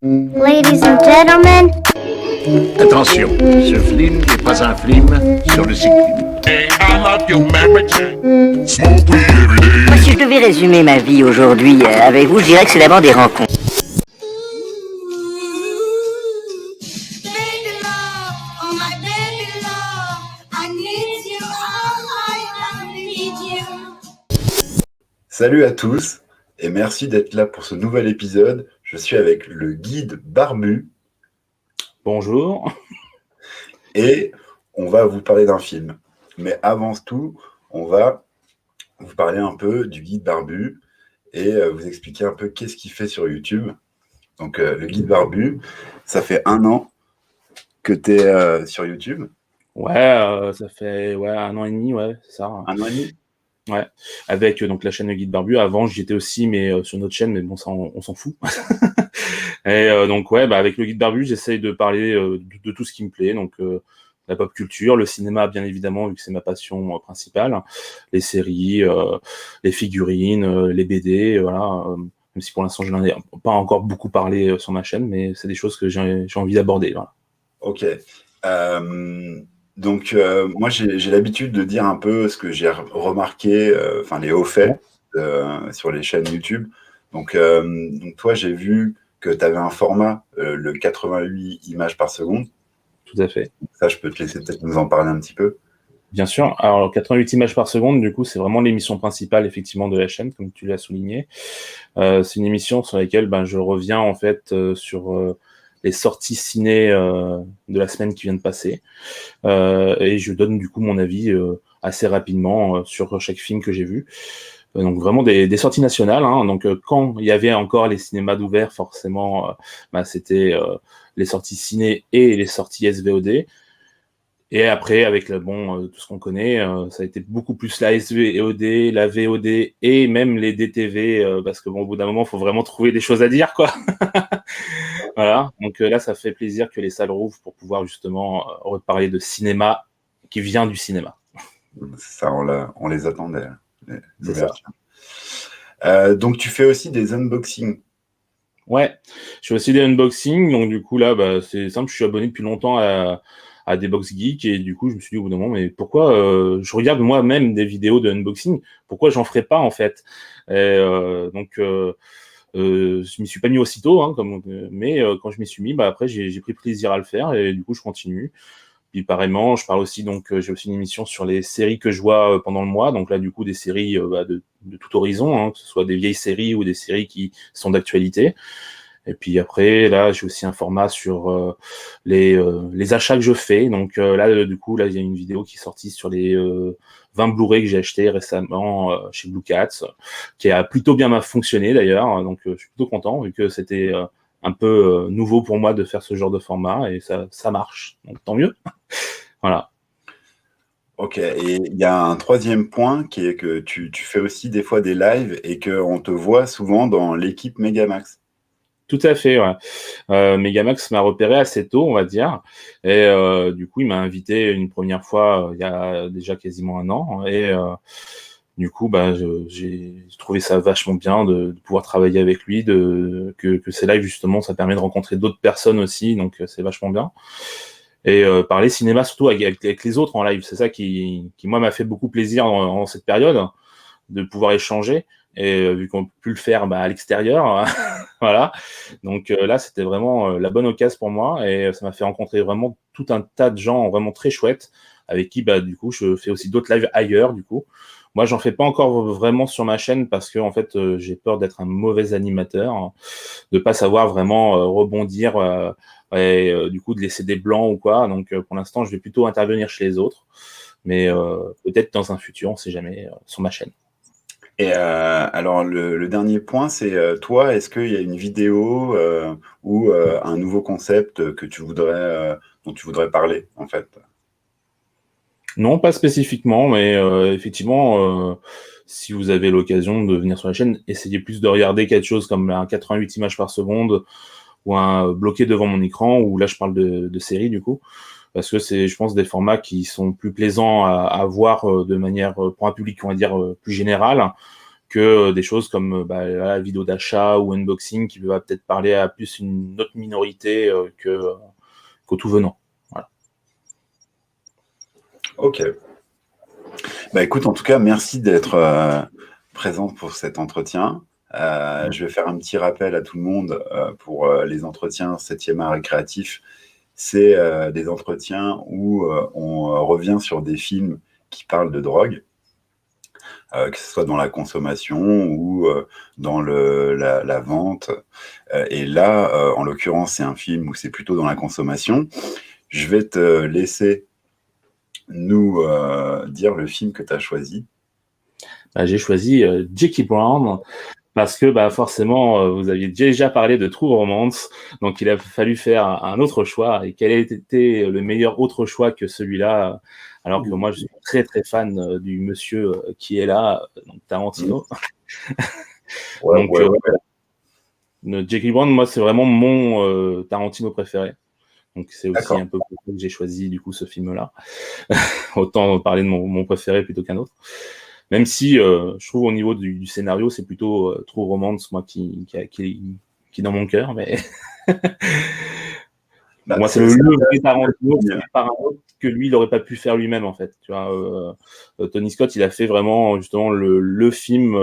Ladies and gentlemen. Attention, ce film n'est pas un film sur le cyclisme. Moi, si je devais résumer ma vie aujourd'hui avec vous, je dirais que c'est d'abord des rencontres. Salut à tous et merci d'être là pour ce nouvel épisode. Je suis avec le guide Barbu. Bonjour. Et on va vous parler d'un film. Mais avant tout, on va vous parler un peu du guide Barbu et vous expliquer un peu qu'est-ce qu'il fait sur YouTube. Donc le guide Barbu, ça fait 1 an que tu es sur YouTube. Ouais, ça fait 1 an et demi, ouais, c'est ça. 1 an et demi. Ouais, avec donc la chaîne Le Guide Barbu. Avant, j'y étais aussi, mais sur notre chaîne, mais bon, ça, on s'en fout. Et donc, ouais, avec Le Guide Barbu, j'essaye de parler de tout ce qui me plaît. Donc, la pop culture, le cinéma, bien évidemment, vu que c'est ma passion principale, les séries, les figurines, les BD, voilà. Même si pour l'instant, je n'en ai pas encore beaucoup parlé sur ma chaîne, mais c'est des choses que j'ai envie d'aborder. Voilà. Ok. Donc, moi, j'ai l'habitude de dire un peu ce que j'ai remarqué, les hauts faits sur les chaînes YouTube. Donc toi, j'ai vu que tu avais un format, le 88 images par seconde. Tout à fait. Ça, je peux te laisser peut-être nous en parler un petit peu. Bien sûr. Alors, 88 images par seconde, du coup, c'est vraiment l'émission principale, effectivement, de la chaîne, comme tu l'as souligné. C'est une émission sur laquelle je reviens, en fait, sur les sorties ciné de la semaine qui vient de passer. Et je donne, du coup, mon avis assez rapidement sur chaque film que j'ai vu. Donc, vraiment des sorties nationales. Hein. Donc, quand il y avait encore les cinémas d'ouvert, forcément, c'était les sorties ciné et les sorties SVOD. Et après, avec tout ce qu'on connaît, ça a été beaucoup plus la SVOD, la VOD et même les DTV, parce que au bout d'un moment, il faut vraiment trouver des choses à dire, quoi. Voilà. Donc là, ça fait plaisir que les salles rouvrent pour pouvoir justement reparler de cinéma qui vient du cinéma. Ça, on les attendait. C'est ça. Donc, tu fais aussi des unboxings. Ouais, je fais aussi des unboxings. Donc du coup, là, c'est simple, je suis abonné depuis longtemps à des Box Geek et du coup je me suis dit au bout d'un moment mais pourquoi je regarde moi-même des vidéos de unboxing, pourquoi j'en ferais pas en fait. Et je m'y suis pas mis aussitôt mais quand je m'y suis mis après j'ai pris plaisir à le faire et du coup je continue. Puis pareillement je parle aussi j'ai aussi une émission sur les séries que je vois pendant le mois, donc là du coup des séries de tout horizon, que ce soit des vieilles séries ou des séries qui sont d'actualité. Et puis après, là, j'ai aussi un format sur les achats que je fais. Donc là, du coup, il y a une vidéo qui est sortie sur les 20 Blu-ray que j'ai acheté récemment chez Blue Cats, qui a plutôt bien fonctionné d'ailleurs. Donc je suis plutôt content vu que c'était un peu nouveau pour moi de faire ce genre de format et ça marche. Donc tant mieux. Voilà. Ok, et il y a un troisième point qui est que tu fais aussi des fois des lives et qu'on te voit souvent dans l'équipe Megamax. Tout à fait, ouais. Megamax m'a repéré assez tôt, on va dire. Et du coup, il m'a invité une première fois il y a déjà quasiment 1 an. Et du coup, j'ai trouvé ça vachement bien de pouvoir travailler avec lui, que ces lives, justement, ça permet de rencontrer d'autres personnes aussi. Donc, c'est vachement bien. Et parler cinéma, surtout avec les autres en live. C'est ça qui moi, m'a fait beaucoup plaisir en cette période, de pouvoir échanger. Et vu qu'on peut plus le faire à l'extérieur, voilà. Donc là, c'était vraiment la bonne occasion pour moi et ça m'a fait rencontrer vraiment tout un tas de gens vraiment très chouettes avec qui, du coup, je fais aussi d'autres lives ailleurs, du coup. Moi, j'en fais pas encore vraiment sur ma chaîne parce que, en fait, j'ai peur d'être un mauvais animateur, hein, de pas savoir vraiment rebondir et du coup de laisser des blancs ou quoi. Donc, pour l'instant, je vais plutôt intervenir chez les autres, mais peut-être dans un futur, on sait jamais, sur ma chaîne. Et alors, le dernier point, c'est toi, est-ce qu'il y a une vidéo ou un nouveau concept que dont tu voudrais parler, en fait? Non, pas spécifiquement, mais effectivement, si vous avez l'occasion de venir sur la chaîne, essayez plus de regarder quelque chose comme un 88 images par seconde ou un bloqué devant mon écran, où là je parle de séries du coup, parce que c'est, je pense, des formats qui sont plus plaisants à voir de manière pour un public, on va dire, plus général, que des choses comme la vidéo d'achat ou unboxing qui va peut-être parler à plus une autre minorité qu'au tout venant. Voilà. Ok. Bah écoute, en tout cas, merci d'être présente pour cet entretien. Je vais faire un petit rappel à tout le monde pour les entretiens 7e art et créatif. C'est des entretiens où on revient sur des films qui parlent de drogue, que ce soit dans la consommation ou dans la vente. Et là, en l'occurrence, c'est un film où c'est plutôt dans la consommation. Je vais te laisser nous dire le film que tu as choisi. J'ai choisi Jackie Brown parce que forcément, vous aviez déjà parlé de True Romance, donc il a fallu faire un autre choix. Et quel a été le meilleur autre choix que celui-là, alors que moi, je suis très très fan du monsieur qui est là, donc Tarantino. Jackie Brown, moi, c'est vraiment mon Tarantino préféré. Donc c'est aussi un peu pour ça que j'ai choisi du coup ce film-là. Autant parler de mon préféré plutôt qu'un autre. Même si je trouve au niveau du scénario, c'est plutôt True Romance, moi, qui est dans mon cœur. Mais moi, c'est le vrai Tarantino par un autre que lui, il n'aurait pas pu faire lui-même, en fait. Tu vois, Tony Scott, il a fait vraiment justement le film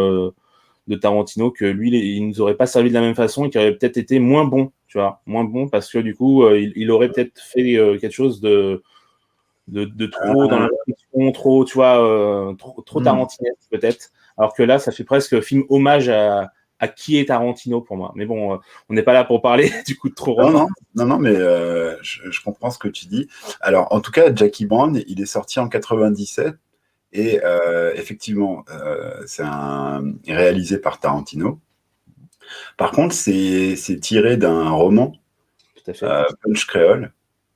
de Tarantino que lui, il nous aurait pas servi de la même façon et qui aurait peut-être été moins bon, tu vois, moins bon parce que du coup, il aurait peut-être fait quelque chose de trop dans la réflexion, trop, tu vois, trop tarantinesque peut-être. Alors que là, ça fait presque film hommage à qui est Tarantino pour moi. Mais bon, on n'est pas là pour parler du coup de trop roman. Non, mais je comprends ce que tu dis. Alors, en tout cas, Jackie Brown, il est sorti en 97 et effectivement, c'est réalisé par Tarantino. Par contre, c'est tiré d'un roman, tout à fait. Punch Créole,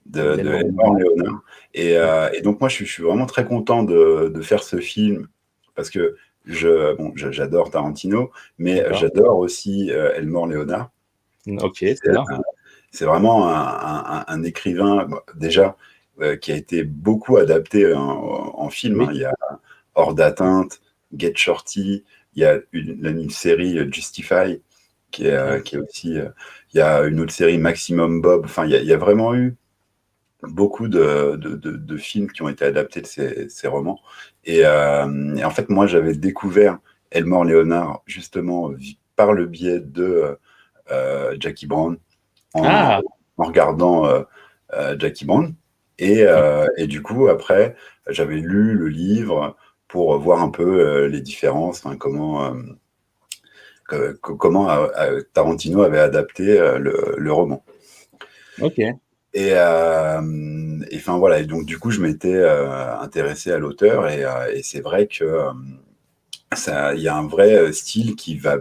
de Elmore Leonard. Et donc, moi, je suis vraiment très content de faire ce film parce que j'adore Tarantino, mais j'adore aussi Elmore Leonard. Ok, c'est là. C'est vraiment un écrivain, déjà, qui a été beaucoup adapté en film. Oui. Il y a Hors d'atteinte, Get Shorty, il y a une série Justify, qui est aussi... il y a une autre série, Maximum Bob. Enfin, il y a vraiment eu beaucoup de films qui ont été adaptés de ces romans. Et en fait, moi, j'avais découvert Elmore Leonard, justement, par le biais de Jackie Brown, en regardant Jackie Brown. Et du coup, après, j'avais lu le livre pour voir un peu les différences, comment Tarantino avait adapté le roman. Ok. Et enfin voilà, et donc du coup je m'étais intéressé à l'auteur et c'est vrai que il y a un vrai style qui va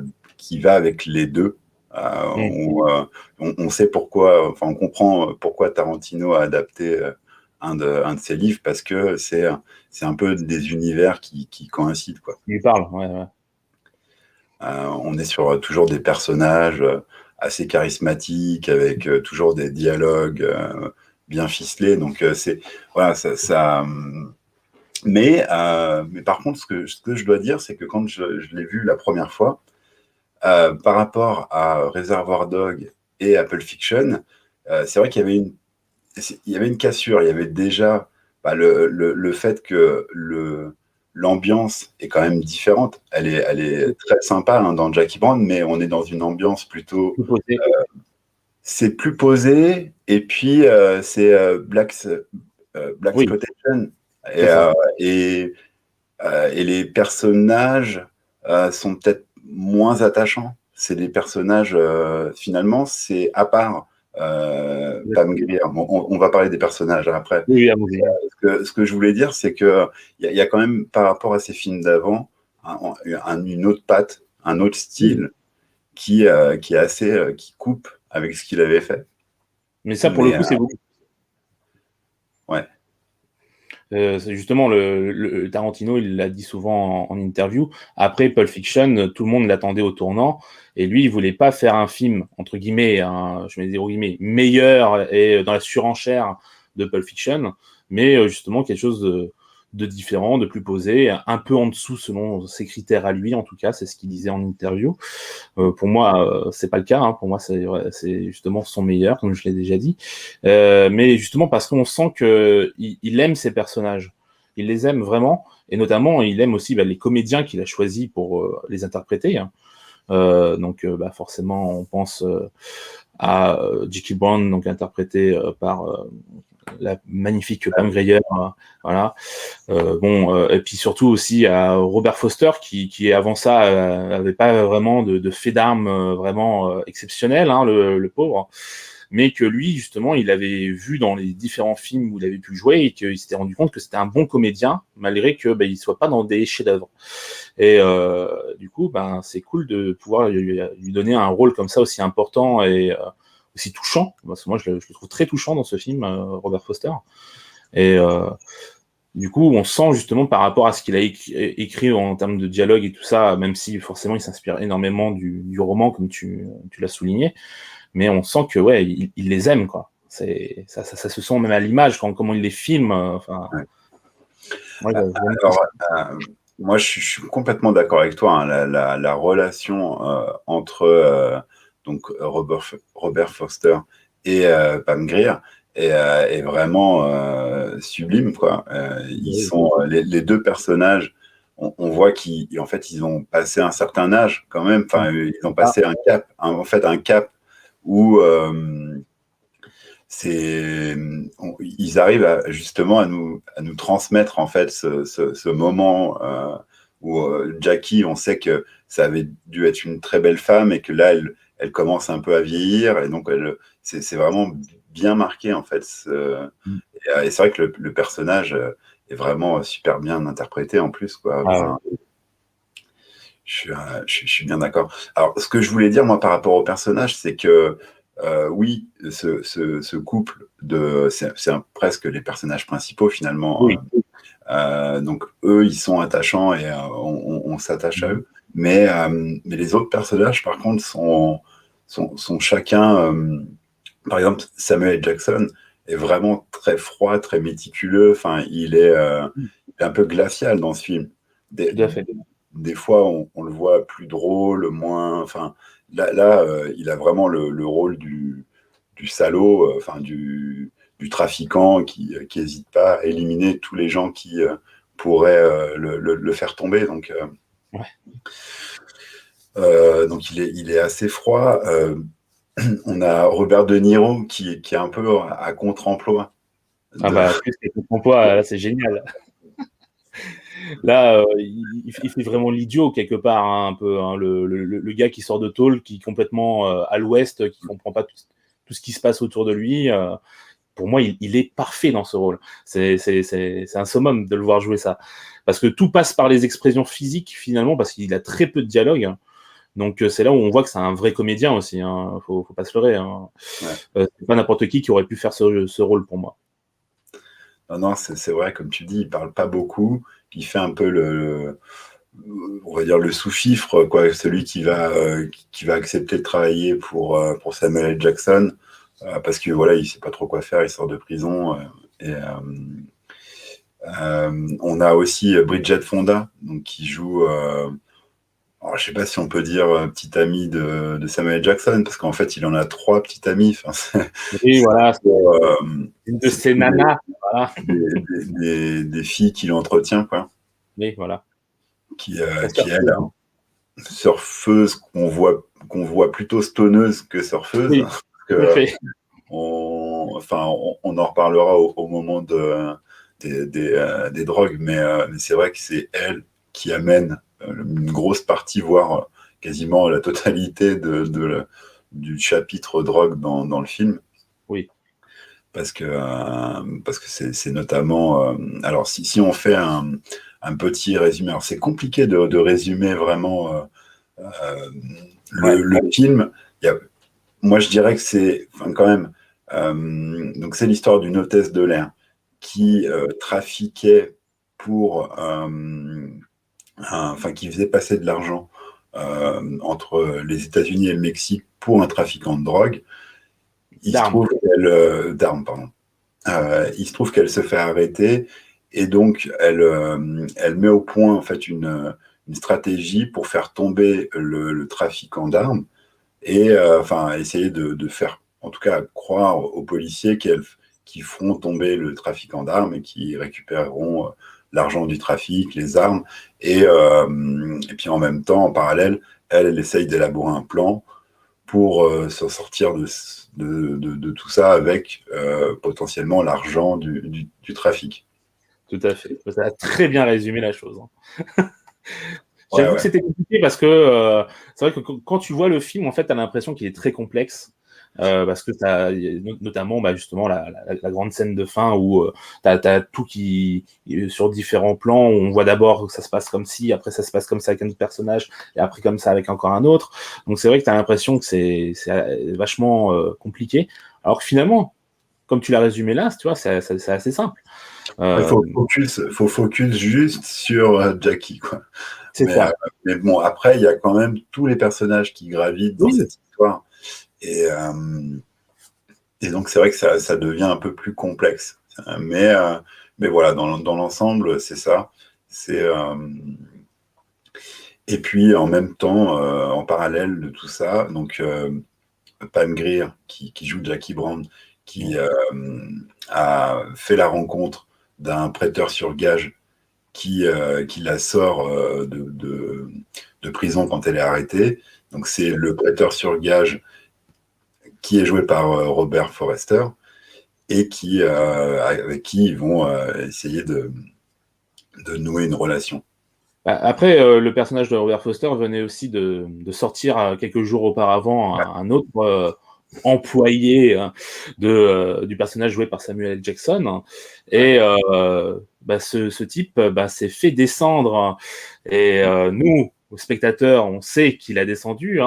avec les deux. On sait pourquoi, enfin on comprend pourquoi Tarantino a adapté un de ses livres parce que c'est un peu des univers qui coïncident, quoi. Il parle, ouais. On est sur toujours des personnages assez charismatiques, avec toujours des dialogues bien ficelés. Donc, c'est voilà, ça mais par contre, ce que je dois dire, c'est que quand je l'ai vu la première fois, par rapport à Reservoir Dogs et Pulp Fiction, c'est vrai qu'il y avait une cassure. Il y avait déjà le fait que l'ambiance est quand même différente. Elle est très sympa dans Jackie Brown, mais on est dans une ambiance plutôt... c'est plus posé, et puis c'est Blaxploitation. Et les personnages sont peut-être moins attachants. C'est des personnages, finalement, c'est à part Pam Grier. Bon, on va parler des personnages après. Oui, ce que je voulais dire, c'est qu'il y a quand même, par rapport à ces films d'avant, une autre patte, un autre style qui est assez... qui coupe avec ce qu'il avait fait. Mais ça, pour le coup, c'est beaucoup. Ouais. C'est justement le Tarantino, il l'a dit souvent en interview. Après Pulp Fiction, tout le monde l'attendait au tournant, et lui, il voulait pas faire un film entre guillemets, je mets des gros guillemets, meilleur et dans la surenchère de Pulp Fiction, mais justement quelque chose de différent, de plus posé, un peu en dessous selon ses critères à lui, en tout cas, c'est ce qu'il disait en interview. Pour moi, c'est pas le cas. Pour moi, c'est justement son meilleur, comme je l'ai déjà dit. Mais justement parce qu'on sent qu'il aime ses personnages. Il les aime vraiment, et notamment, il aime aussi les comédiens qu'il a choisis pour les interpréter. Donc, forcément, on pense à Jackie Brown, donc interprété par la magnifique Pam Grier, voilà. Et puis surtout aussi à Robert Foster qui avant ça avait pas vraiment de fait d'armes vraiment exceptionnel, le pauvre, mais que lui justement il avait vu dans les différents films où il avait pu jouer et qu'il s'était rendu compte que c'était un bon comédien malgré que il soit pas dans des chefs-d'œuvre. Et du coup c'est cool de pouvoir lui donner un rôle comme ça aussi important et aussi touchant, parce que moi je le trouve très touchant dans ce film, Robert Foster. Et du coup, on sent justement par rapport à ce qu'il a écrit en termes de dialogue et tout ça, même si forcément il s'inspire énormément du roman, comme tu l'as souligné, mais on sent que il les aime, quoi. Ça se sent même à l'image, comment il les filme. Moi, je suis complètement d'accord avec toi. La relation entre donc Robert Foster et Pam Grier est vraiment sublime, quoi. Ils sont les deux personnages. On voit qu'ils ont passé un certain âge quand même. Enfin, ils ont passé un cap, un cap où ils arrivent justement à nous transmettre en fait ce moment où Jackie, on sait que ça avait dû être une très belle femme et que là elle commence un peu à vieillir, et donc c'est vraiment bien marqué en fait. Et c'est vrai que le personnage est vraiment super bien interprété en plus, quoi. Je suis bien d'accord. Alors, ce que je voulais dire moi par rapport au personnage, c'est que oui, ce couple c'est presque les personnages principaux finalement. Oui. Donc eux, ils sont attachants et on s'attache à eux. Mais les autres personnages, par contre, sont chacun. Par exemple, Samuel L. Jackson est vraiment très froid, très méticuleux. Enfin, il est un peu glacial dans ce film. Tout à fait. Des fois, on le voit plus drôle, moins. Enfin, là, il a vraiment le rôle du salaud, du trafiquant qui n'hésite pas à éliminer tous les gens qui pourraient le faire tomber. Donc, donc il est assez froid. On a Robert De Niro qui est un peu à contre-emploi. Plus que contre-emploi, là, c'est génial. Là, il fait vraiment l'idiot quelque part, un peu, le gars qui sort de tôle, qui est complètement à l'ouest, qui comprend pas tout ce qui se passe autour de lui. Pour moi, il est parfait dans ce rôle. C'est un summum de le voir jouer ça, parce que tout passe par les expressions physiques finalement, parce qu'il a très peu de dialogue. Donc c'est là où on voit que c'est un vrai comédien aussi. Faut pas se leurrer. C'est pas n'importe qui aurait pu faire ce rôle pour moi. Non, c'est vrai, comme tu dis, il parle pas beaucoup. Il fait un peu on va dire le sous-fifre, quoi, celui qui va accepter de travailler pour Samuel L. Jackson, parce que voilà, il sait pas trop quoi faire, il sort de prison. On a aussi Bridget Fonda, donc qui joue. Alors, je sais pas si on peut dire petite amie de Samuel L. Jackson, parce qu'en fait, il en a 3 petites amies. Oui, voilà. Une de ses nanas. Voilà. Des filles qu'il entretient, quoi. Oui, voilà. Qui elle, surfeuse, qu'on voit plutôt stoneuse que surfeuse. Oui, on en reparlera au moment des drogues, mais c'est vrai que c'est elle qui amène une grosse partie, voire quasiment la totalité du chapitre drogue dans le film. Oui. Parce que c'est notamment. Alors, si on fait un petit résumé, alors c'est compliqué de résumer vraiment le film. Moi, je dirais que c'est quand même. Donc, c'est l'histoire d'une hôtesse de l'air qui trafiquait qui faisait passer de l'argent entre les États-Unis et le Mexique pour un trafiquant de drogue. Il se trouve qu'elle se fait arrêter Et donc, elle met au point en fait une stratégie pour faire tomber le trafiquant d'armes et essayer de faire, en tout cas, croire aux policiers qui feront tomber le trafiquant d'armes et qui récupéreront l'argent du trafic, les armes. Et puis en même temps, en parallèle, elle essaye d'élaborer un plan pour s'en sortir de tout ça avec potentiellement l'argent du trafic. Tout à fait. Ça a très bien résumé la chose. Ouais, J'avoue que c'était compliqué parce que c'est vrai que quand tu vois le film, en fait, tu as l'impression qu'il est très complexe. Parce que tu as notamment justement la grande scène de fin où tu as tout qui sur différents plans où on voit d'abord que ça se passe comme ci, après ça se passe comme ça avec un autre personnage et après comme ça avec encore un autre. Donc c'est vrai que tu as l'impression que c'est vachement compliqué, alors que finalement, comme tu l'as résumé là, tu vois, c'est assez simple. Il faut focus juste sur Jackie, quoi. C'est ça. Mais bon, après, il y a quand même tous les personnages qui gravitent dans cette histoire. Et donc, c'est vrai que ça devient un peu plus complexe. Mais voilà, dans l'ensemble, c'est ça. Et puis, en même temps, en parallèle de tout ça, donc Pam Grier, qui joue Jackie Brown, qui a fait la rencontre d'un prêteur sur gage qui la sort de prison quand elle est arrêtée. Donc, c'est le prêteur sur gage qui est joué par Robert Forster et avec qui ils vont essayer de nouer une relation. Après, le personnage de Robert Foster venait aussi de sortir quelques jours auparavant un autre employé du personnage joué par Samuel L. Jackson. Et ce type s'est fait descendre. Et nous, spectateurs, on sait qu'il a descendu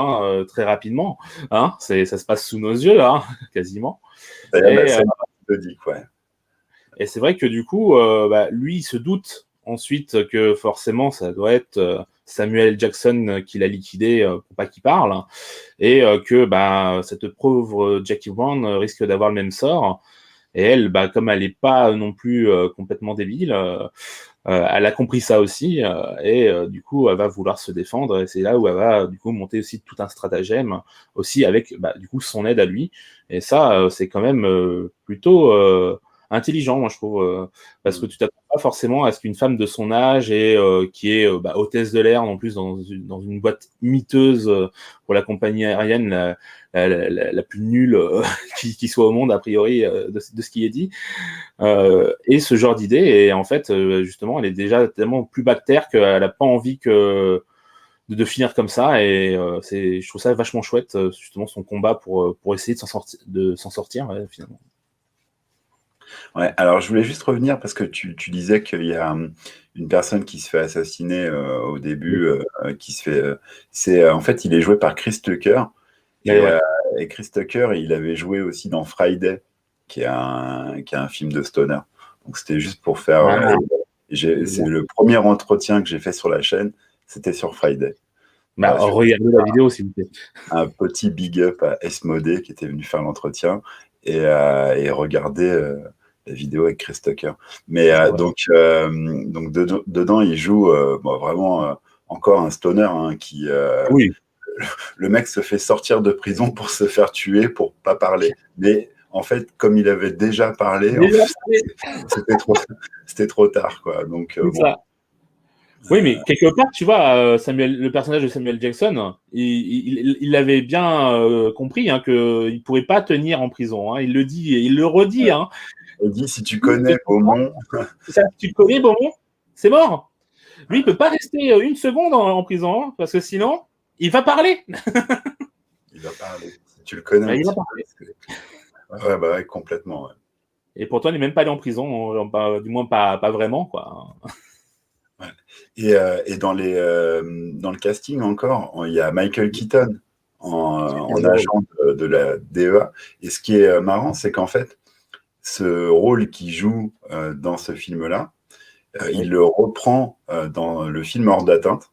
très rapidement. Ça se passe sous nos yeux, quasiment. Et c'est vrai que du coup, lui, il se doute ensuite que forcément, ça doit être Samuel L. Jackson qui l'a liquidé pour pas qu'il parle, et que cette pauvre Jackie Brown risque d'avoir le même sort. Et elle, comme elle n'est pas non plus complètement débile, elle a compris ça aussi, et du coup, elle va vouloir se défendre, et c'est là où elle va du coup monter aussi tout un stratagème, aussi avec du coup son aide à lui. Et ça, c'est quand même plutôt intelligent, moi je trouve, parce que tu t'attends pas forcément à ce qu'une femme de son âge et qui est hôtesse de l'air, en plus dans une boîte miteuse pour la compagnie aérienne la plus nulle qui soit au monde a priori de ce qui est dit, et ce genre d'idée. Et en fait, justement, elle est déjà tellement plus bactère qu'elle n'a pas envie de finir comme ça. Et je trouve ça vachement chouette, justement, son combat pour essayer de s'en sortir finalement. Ouais, alors je voulais juste revenir parce que tu disais qu'il y a une personne qui se fait assassiner au début, qui se fait. En fait, il est joué par Chris Tucker. Et Chris Tucker, il avait joué aussi dans Friday, qui est un film de stoner. Donc c'était juste pour faire. C'est le premier entretien que j'ai fait sur la chaîne, c'était sur Friday. Regardez la vidéo, s'il vous plaît. Un petit big up à Esmodé qui était venu faire l'entretien et regarder la vidéo avec Chris Tucker. Mais donc dedans, il joue vraiment encore un stoner qui. Oui. Le mec se fait sortir de prison pour se faire tuer, pour pas parler. Mais en fait, comme il avait déjà parlé, c'était trop tard, quoi. Donc, oui, mais quelque part, tu vois, le personnage de Samuel Jackson, il avait bien compris qu'il ne pourrait pas tenir en prison. Il le dit, et il le redit. Il dit, si tu connais Beaumont... Si tu connais Beaumont, c'est mort. Lui, il ne peut pas rester une seconde en prison, parce que sinon, il va parler. Il va parler. Si tu le connais. Il va parler. Ouais, complètement. Ouais. Et pourtant, il n'est même pas allé en prison, du moins pas vraiment, quoi. Ouais. Et dans le casting encore, il y a Michael Keaton en agent de la DEA. Et ce qui est marrant, c'est qu'en fait, ce rôle qu'il joue dans ce film-là, il le reprend dans le film Hors d'atteinte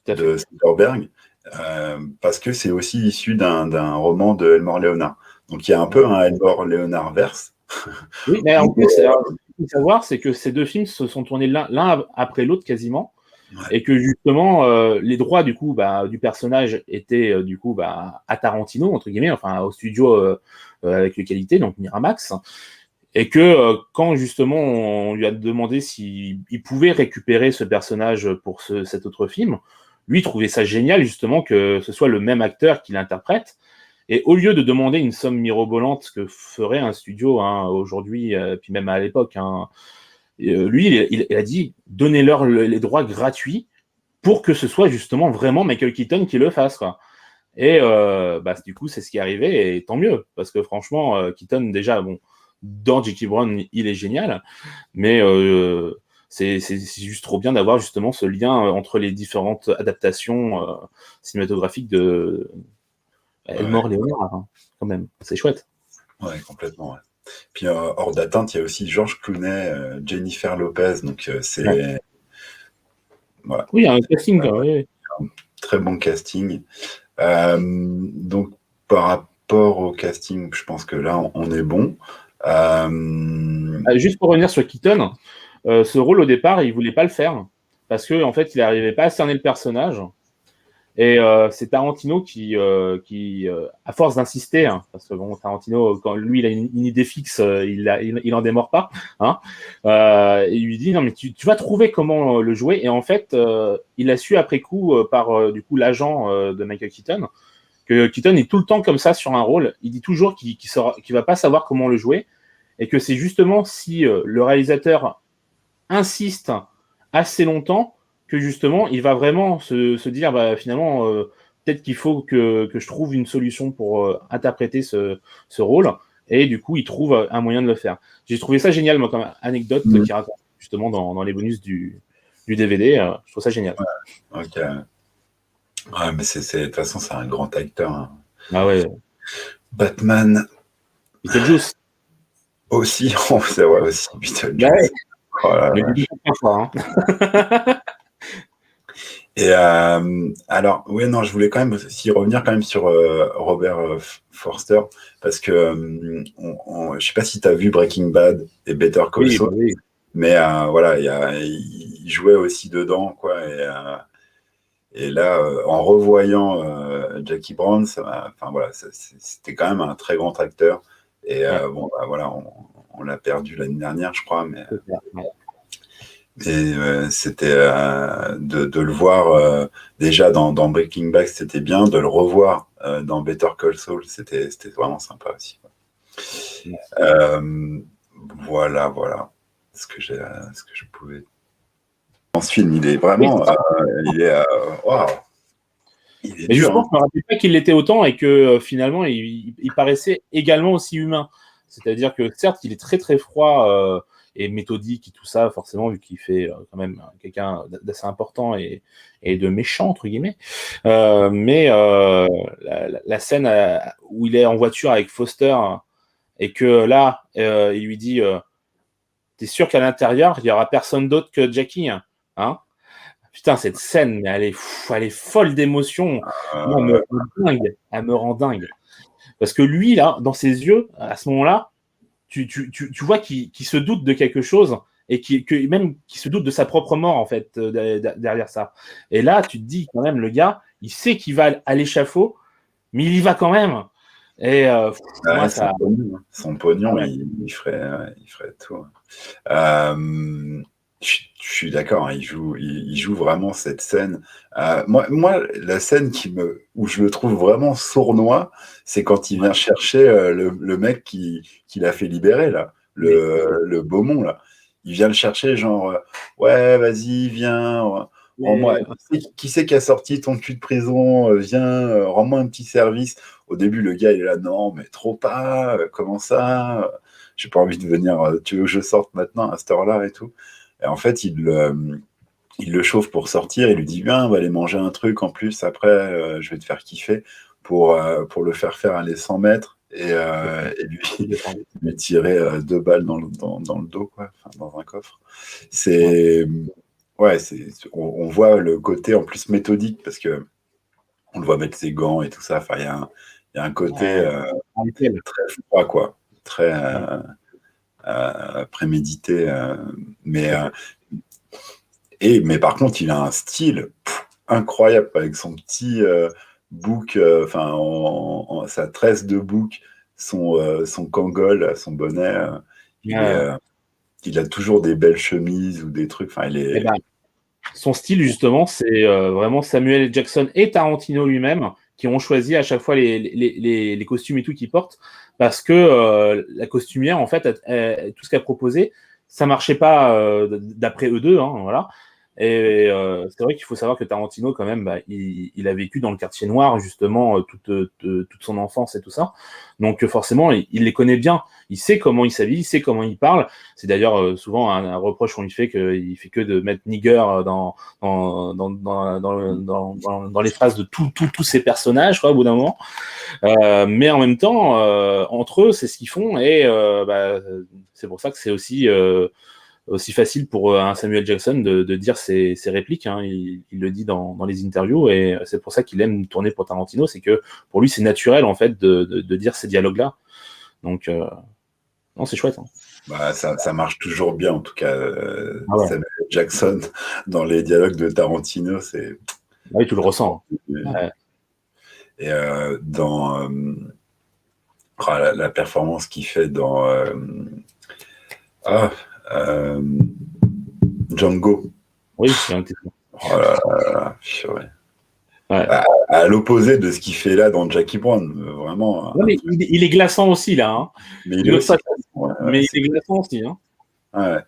de Soderbergh, parce que c'est aussi issu d'un roman de Elmore Leonard. Donc il y a un peu un Elmore Leonard verse Oui, mais en plus, alors, ce qu'il faut savoir, c'est que ces deux films se sont tournés l'un après l'autre quasiment, Ouais. et que justement, les droits du coup, du personnage étaient du coup à Tarantino entre guillemets, enfin au studio avec les qualités, donc Miramax, et que quand justement on lui a demandé s'il pouvait récupérer ce personnage pour cet autre film, lui trouvait ça génial justement que ce soit le même acteur qui l'interprète. Et au lieu de demander une somme mirobolante que ferait un studio aujourd'hui, puis même à l'époque, lui, il a dit donnez-leur les droits gratuits pour que ce soit justement vraiment Michael Keaton qui le fasse, quoi. Et du coup, c'est ce qui est arrivé, et tant mieux, parce que franchement, Keaton, déjà, bon, dans Jackie Brown, il est génial, mais c'est juste trop bien d'avoir justement ce lien entre les différentes adaptations cinématographiques de Elmore Leonard, quand même. C'est chouette. Ouais, complètement. Ouais. Puis hors d'atteinte, il y a aussi George Clooney, Jennifer Lopez, donc c'est voilà. Oui, il y a un casting. Oui. Très bon casting. Donc par rapport au casting, je pense que là on est bon. Juste pour revenir sur Keaton, ce rôle au départ, il voulait pas le faire parce que en fait, il n'arrivait pas à cerner le personnage. Et c'est Tarantino qui à force d'insister, parce que bon, Tarantino, quand lui il a une idée fixe, il en démord pas. Il lui dit non mais tu vas trouver comment le jouer. Et en fait, il a su après coup par du coup l'agent de Michael Keaton que Keaton est tout le temps comme ça sur un rôle. Il dit toujours qu'il va pas savoir comment le jouer, et que c'est justement si le réalisateur insiste assez longtemps que justement il va vraiment se dire finalement peut-être qu'il faut que je trouve une solution pour interpréter ce rôle, et du coup il trouve un moyen de le faire. J'ai trouvé ça génial, moi, comme anecdote qui raconte justement dans les bonus du DVD. Je trouve ça génial. Ok. Ouais, mais de toute façon, c'est un grand acteur. Hein. Ah ouais. Batman. Beetlejuice. Aussi, c'est vrai aussi. Beetlejuice. Ouais. Oh là là. Et alors, oui, non, je voulais quand même aussi revenir quand même sur Robert Forster, parce que je sais pas si tu as vu Breaking Bad et Better Call Saul, oui. Mais voilà, il jouait aussi dedans, quoi. Et là, en revoyant Jackie Brown, voilà, c'était quand même un très grand acteur. Et bon, voilà, on l'a perdu l'année dernière, je crois, mais c'était de le voir déjà dans Breaking Bad, c'était bien. De le revoir dans Better Call Saul, c'était vraiment sympa aussi. Voilà ce que je pouvais. Dans ce film, il est vraiment, wow. Il est mais dur. justement, je ne me rappelais pas qu'il l'était autant, et que finalement, il paraissait également aussi humain. C'est-à-dire que certes, il est très très froid et méthodique et tout ça, forcément, vu qu'il fait quand même quelqu'un d'assez important et de méchant, entre guillemets. Mais la scène où il est en voiture avec Foster, et que là, il lui dit t'es sûr qu'à l'intérieur, il n'y aura personne d'autre que Jackie, hein? Putain, cette scène, mais elle est folle d'émotion. Elle me rend dingue. Parce que lui, là, dans ses yeux, à ce moment-là, tu vois qu'il se doute de quelque chose, et même qu'il se doute de sa propre mort, en fait, derrière ça. Et là, tu te dis, quand même, le gars, il sait qu'il va à l'échafaud, mais il y va quand même. Et moi, son pognon, il ferait tout. Je suis d'accord, il joue vraiment cette scène. Moi, la scène où je le trouve vraiment sournois, c'est quand il vient chercher le mec qui l'a fait libérer, là, le Beaumont, là. Il vient le chercher, genre, ouais, vas-y, viens, rends-moi. Qui c'est qui a sorti ton cul de prison? Viens, rends-moi un petit service. Au début, le gars, il est là, non, mais trop pas, comment ça? J'ai pas envie de venir, tu veux que je sorte maintenant à cette heure-là et tout. Et en fait, il le chauffe pour sortir, il lui dit, viens, on va aller manger un truc en plus, après, je vais te faire kiffer pour le faire aller 100 mètres et lui tirer 2 balles dans le dos, quoi, enfin, dans un coffre. On voit le côté en plus méthodique, parce que on le voit mettre ses gants et tout ça. Enfin, il y a un côté très froid, quoi. Très. prémédité. Mais par contre, il a un style incroyable avec son petit bouc, sa tresse de bouc, son kangol, son bonnet. Il a toujours des belles chemises ou des trucs. Enfin, son style, justement, c'est vraiment Samuel L. Jackson et Tarantino lui-même qui ont choisi à chaque fois les costumes et tout qu'ils portent, parce que la costumière, en fait, tout ce qu'elle proposait, ça marchait pas d'après eux deux, hein, voilà. Et c'est vrai qu'il faut savoir que Tarantino, quand même, il a vécu dans le quartier noir, justement, toute son enfance et tout ça. Donc, forcément, il les connaît bien. Il sait comment il s'habille, il sait comment il parle. C'est d'ailleurs souvent un reproche qu'on lui fait, qu'il fait que de mettre nigger dans les phrases de tous ses personnages, quoi, au bout d'un moment. Mais en même temps, entre eux, c'est ce qu'ils font. Et c'est pour ça que c'est aussi facile pour un Samuel Jackson de dire ses répliques, hein. Il le dit dans les interviews, et c'est pour ça qu'il aime tourner pour Tarantino, c'est que pour lui c'est naturel en fait de dire ces dialogues-là. Donc non, c'est chouette, hein. Ça marche toujours bien, en tout cas. Samuel Jackson dans les dialogues de Tarantino, c'est... Oui, tu le ressens. Ouais. Et dans la performance qu'il fait dans Django. Oui, c'est un titre. Oh là là, ouais. À l'opposé de ce qu'il fait là dans Jackie Brown, vraiment. Ouais, mais il est glaçant aussi là, hein. Mais il est glaçant aussi, hein. Ouais.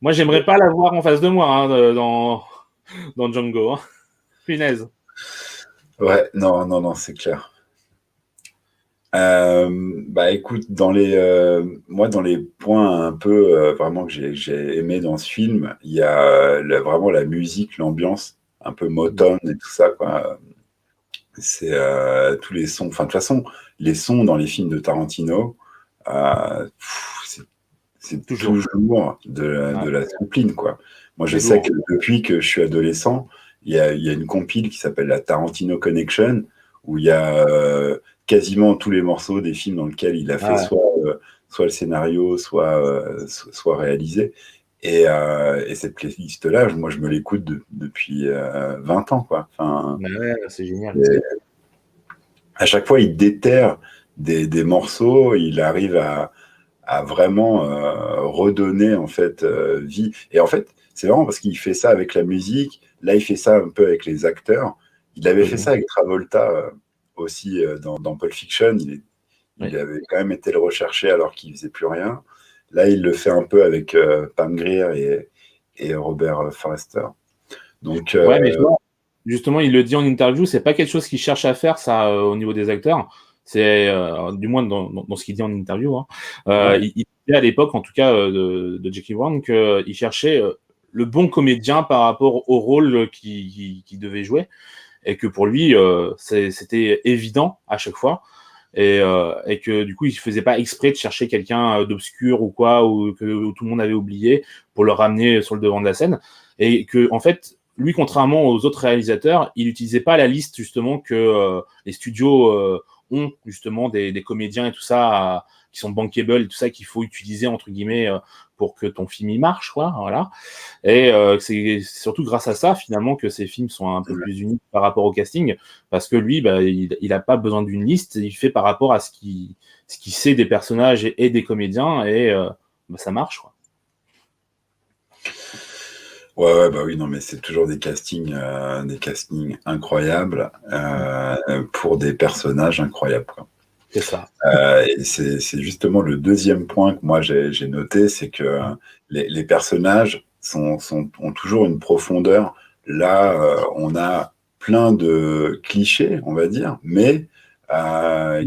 Moi, j'aimerais pas l'avoir en face de moi, hein, dans Django, hein. Punaise. Ouais, non, c'est clair. Écoute, moi, dans les points un peu vraiment que j'ai aimé dans ce film, il y a vraiment la musique, l'ambiance, un peu Motown et tout ça, quoi. C'est tous les sons. Enfin, de toute façon, les sons dans les films de Tarantino, c'est toujours de la soupline, quoi. Moi, je sais que depuis que je suis adolescent, il y a une compile qui s'appelle la Tarantino Connection, où il y a quasiment tous les morceaux des films dans lesquels il a fait soit le scénario, soit réalisé. Et cette playlist-là, moi, je me l'écoute depuis 20 ans, quoi. Enfin, c'est génial. À chaque fois, il déterre des morceaux, il arrive à vraiment redonner, en fait, vie. Et en fait, c'est marrant parce qu'il fait ça avec la musique. Là, il fait ça un peu avec les acteurs. Il avait fait ça avec Travolta aussi dans Pulp Fiction. Il avait quand même été le rechercher alors qu'il faisait plus rien. Là, il le fait un peu avec Pam Grier et Robert Forster. Donc, mais justement, il le dit en interview, c'est pas quelque chose qu'il cherche à faire, ça, au niveau des acteurs. C'est, du moins dans ce qu'il dit en interview, hein. Il disait à l'époque, en tout cas, de Jackie Brown, qu'il cherchait le bon comédien par rapport au rôle qu'il devait jouer, et que pour lui, c'était évident à chaque fois. Et que du coup, il faisait pas exprès de chercher quelqu'un d'obscur ou quoi, ou que tout le monde avait oublié pour le ramener sur le devant de la scène. Et que, en fait, lui, contrairement aux autres réalisateurs, il n'utilisait pas la liste justement que les studios ont justement des comédiens et tout ça qui sont bankable et tout ça qu'il faut utiliser entre guillemets pour que ton film y marche, quoi, voilà. Et c'est surtout grâce à ça finalement que ces films sont un peu plus uniques par rapport au casting, parce que lui, il a pas besoin d'une liste, il fait par rapport à ce qu'il sait des personnages et des comédiens, et ça marche, quoi. Ouais, oui, non, mais c'est toujours des castings incroyables pour des personnages incroyables, quoi. C'est ça. Et c'est justement le deuxième point que moi j'ai noté, c'est que les personnages ont toujours une profondeur. Là, on a plein de clichés, on va dire, mais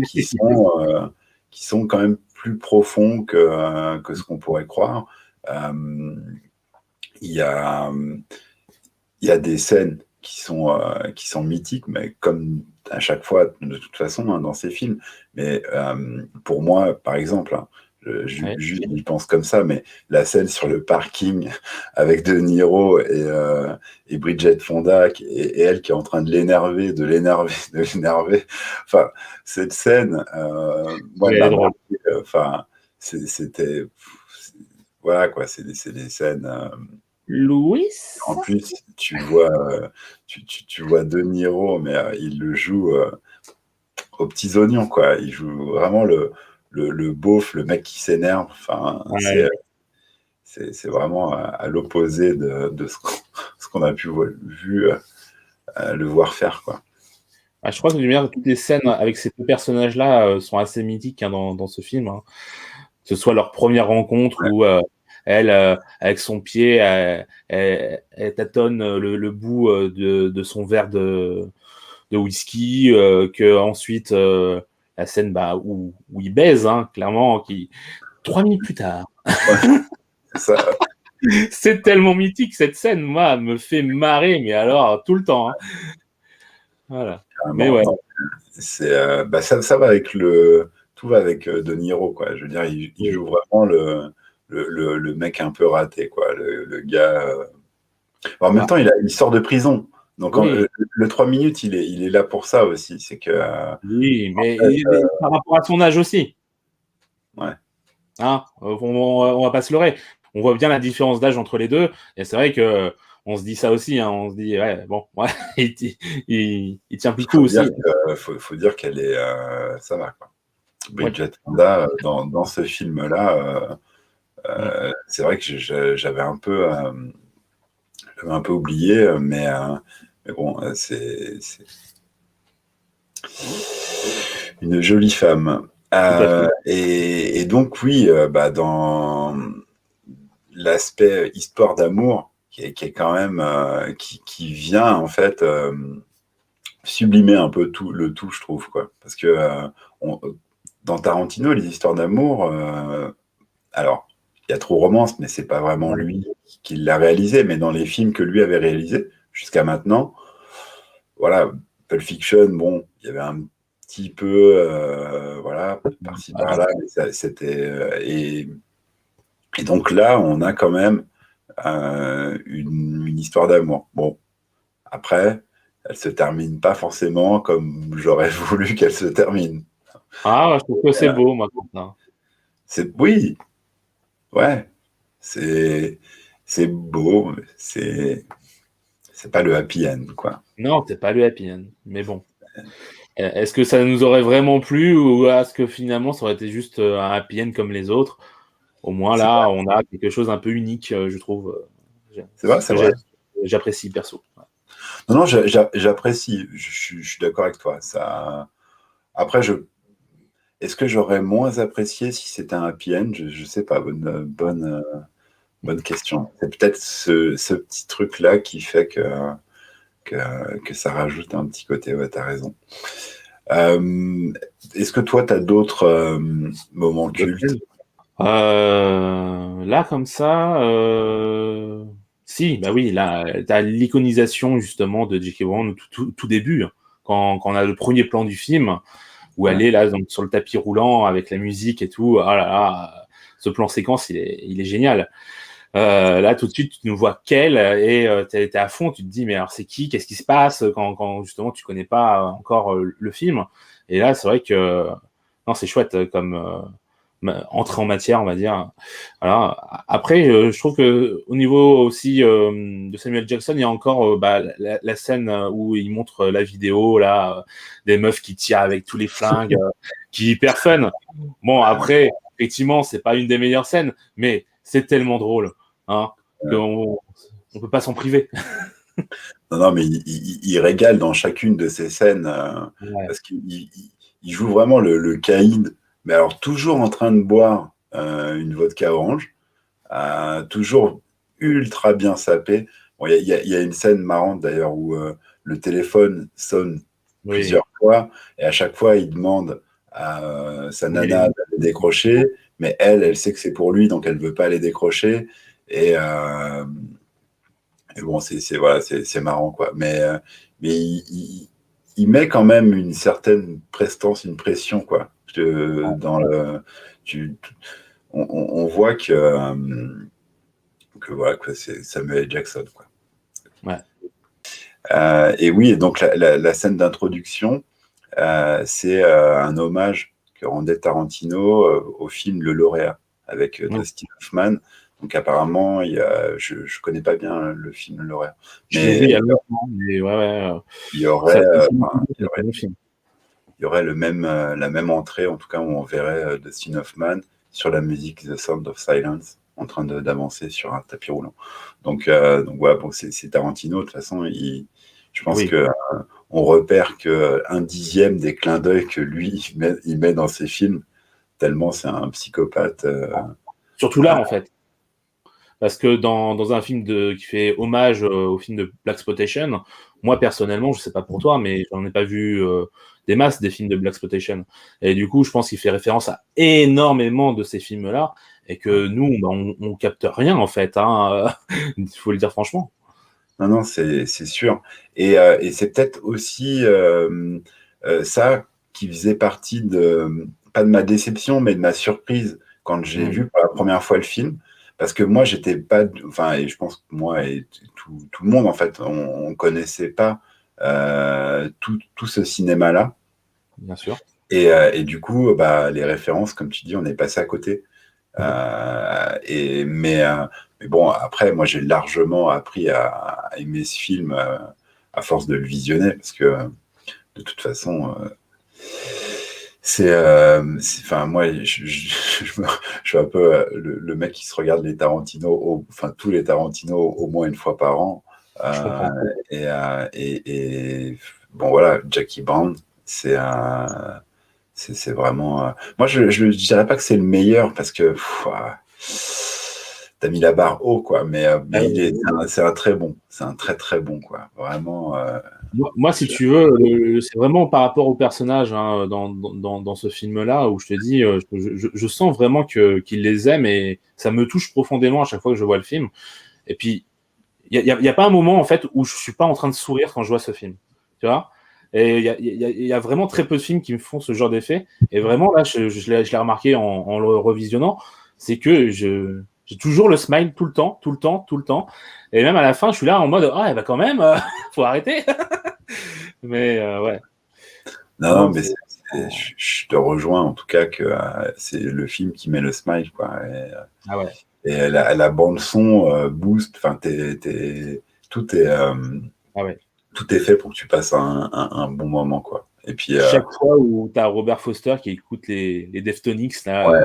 qui sont quand même plus profonds que ce qu'on pourrait croire. Il y a des scènes qui sont mythiques, mais comme à chaque fois, de toute façon, hein, dans ces films. Mais pour moi, par exemple, hein, j'y pense comme ça, mais la scène sur le parking avec De Niro et Bridget Fonda, et elle qui est en train de l'énerver. Enfin, cette scène, moi, c'était voilà, quoi, c'est des scènes. Louis? En plus, tu vois, tu vois De Niro, mais il le joue aux petits oignons, quoi. Il joue vraiment le beauf, le mec qui s'énerve. Enfin, Ouais. c'est vraiment à l'opposé de ce qu'on a pu vu, le voir faire, quoi. Ah, je crois que bien, toutes les scènes avec ces deux personnages-là sont assez mythiques hein, dans ce film. Hein. Que ce soit leur première rencontre Ouais. où elle, avec son pied, elle tâtonne le bout de son verre de whisky, que ensuite la scène bah, où il baise, hein, clairement, 3 minutes plus tard. Ouais, c'est ça. C'est tellement mythique cette scène, moi, elle me fait marrer, mais alors tout le temps. Hein. Voilà. Mais Carrément. ouais. Non, bah, ça va avec tout va avec De Niro, quoi. Je veux dire, il joue vraiment le mec un peu raté, quoi. Le gars. En même Ah, temps, il sort de prison. Donc, oui. le 3 minutes, il est là pour ça aussi. C'est que. Oui, mais En fait, par rapport à son âge aussi. ouais. Hein, on va pas se leurrer. On voit bien la différence d'âge entre les deux. Et c'est vrai que on se dit ça aussi. Hein, on se dit, ouais, bon, ouais, il tient plus le coup aussi. Faut dire qu'elle est. Ça va, quoi. Ouais. Bridget Fonda, dans ce film-là, c'est vrai que j'avais un peu oublié, mais bon, c'est une jolie femme. Tout à fait. Et donc, oui, bah, dans l'aspect histoire d'amour, qui est quand même, qui vient en fait sublimer un peu le tout, je trouve, quoi. Parce que dans Tarantino, les histoires d'amour, alors, il y a trop romance, mais c'est pas vraiment lui qui l'a réalisé, mais dans les films que lui avait réalisés jusqu'à maintenant, voilà, Pulp Fiction, bon, il y avait un petit peu, voilà, par-ci par-là, mais c'était et donc là, on a quand même une histoire d'amour. Bon, après, elle se termine pas forcément comme j'aurais voulu qu'elle se termine. Ah, je trouve que c'est beau, moi, maintenant. Oui, ouais, c'est c'est beau, mais c'est pas le happy end, quoi. Non, c'est pas le happy end. Mais bon. Est-ce que ça nous aurait vraiment plu ou est-ce que finalement ça aurait été juste un happy end comme les autres? Au moins C'est là, vrai, on a quelque chose un peu unique, je trouve. c'est vrai, Ce c'est que vrai. j'apprécie perso. Non, non, j'apprécie. Je suis d'accord avec toi. Ça. Après, est-ce que j'aurais moins apprécié si c'était un happy end? Je sais pas. Bonne question. C'est peut-être ce petit truc-là qui fait que ça rajoute un petit côté. Ouais, t'as raison. Est-ce que toi, t'as d'autres moments cultes? Là, comme ça, si, bah oui, là, t'as l'iconisation justement de J.K. Rowling au tout début, hein, quand on a le premier plan du film, où elle Ouais. est là donc, sur le tapis roulant avec la musique et tout. Ah là là, ce plan séquence, il est génial. Là, tout de suite, tu ne vois qu'elle et t'es à fond. Tu te dis, mais alors c'est qui? Qu'est-ce qui se passe quand justement tu connais pas encore le film? Et là, c'est vrai que non, c'est chouette comme entrée en matière, on va dire. Voilà. Après, je trouve que au niveau aussi de Samuel Jackson, il y a encore bah, la scène où il montre la vidéo là des meufs qui tirent avec tous les flingues, qui est hyper fun. Bon, après, effectivement, c'est pas une des meilleures scènes, mais c'est tellement drôle, hein, qu'on on peut pas s'en priver. Non, non, mais il régale dans chacune de ces scènes Ouais. parce qu'il joue vraiment le caïd, mais alors toujours en train de boire une vodka orange, toujours ultra bien sapé. Bon, il y a une scène marrante d'ailleurs où le téléphone sonne Oui. plusieurs fois et à chaque fois il demande à sa nana d'aller décrocher, mais elle sait que c'est pour lui donc elle veut pas aller décrocher et et bon, voilà, c'est marrant, quoi. Mais il met quand même une certaine prestance, une pression, quoi. Dans tu, on voit que voilà, que c'est Samuel L. Jackson, quoi. Ouais. Et oui, et donc la scène d'introduction, c'est un hommage que rendait Tarantino au film Le Lauréat avec Oui. Dustin Hoffman. Donc apparemment, je connais pas bien le film l'horaire, Je l'ai vu il y a longtemps, mais ouais, il y aurait, ça il y aurait la même entrée, en tout cas, où on verrait Dustin Hoffman sur la musique The Sound of Silence, en train d'avancer sur un tapis roulant. Donc voilà, bon, c'est Tarantino, de toute façon, je pense Oui. que on repère que 1/10 des clins d'œil que lui, il met dans ses films, tellement c'est un psychopathe. Surtout là, en fait. Parce que dans un film qui fait hommage au film de Blaxploitation, moi personnellement, je sais pas pour toi, mais j'en ai pas vu des masses des films de Blaxploitation. Et du coup, je pense qu'il fait référence à énormément de ces films-là, et que nous, bah, on capte rien en fait. Hein. Il faut le dire franchement. Non, c'est sûr. Et c'est peut-être aussi ça qui faisait partie pas de ma déception, mais de ma surprise quand j'ai vu pour la première fois le film. Parce que moi, j'étais pas. Enfin, et je pense que moi et tout le monde, en fait, on connaissait pas tout ce cinéma-là. Bien sûr. Et du coup, bah, les références, comme tu dis, on est passé à côté. Mais bon, après, moi, j'ai largement appris à aimer ce film à force de le visionner, parce que de toute façon, enfin, moi, je suis un peu le mec qui se regarde les Tarantino, enfin tous les Tarantino au moins une fois par an. Je comprends. Et bon, voilà, Jackie Brown, c'est vraiment. Moi, je dirais pas que c'est le meilleur parce que t'as mis la barre haut, quoi. Mais c'est un très bon. C'est un très, très bon, quoi. Vraiment. Moi, si tu veux, c'est vraiment par rapport au personnage hein, dans ce film-là où je te dis, je sens vraiment qu'il les aime et ça me touche profondément à chaque fois que je vois le film. Et puis, il y a pas un moment en fait où je suis pas en train de sourire quand je vois ce film, tu vois. Et il y a vraiment très peu de films qui me font ce genre d'effet. Et vraiment là, je l'ai remarqué en le revisionnant, c'est que j'ai toujours le smile tout le temps, tout le temps, tout le temps. Et même à la fin, je suis là en mode ah, bah quand même, faut arrêter. Mais ouais. Non, mais je te rejoins en tout cas que c'est le film qui met le smile, quoi. Ah ouais. Et la bande son boost. Enfin, tout est Ah ouais. tout est fait pour que tu passes un bon moment, quoi. Et puis Chaque fois où tu as Robert Foster qui écoute les Deftones, là, ouais.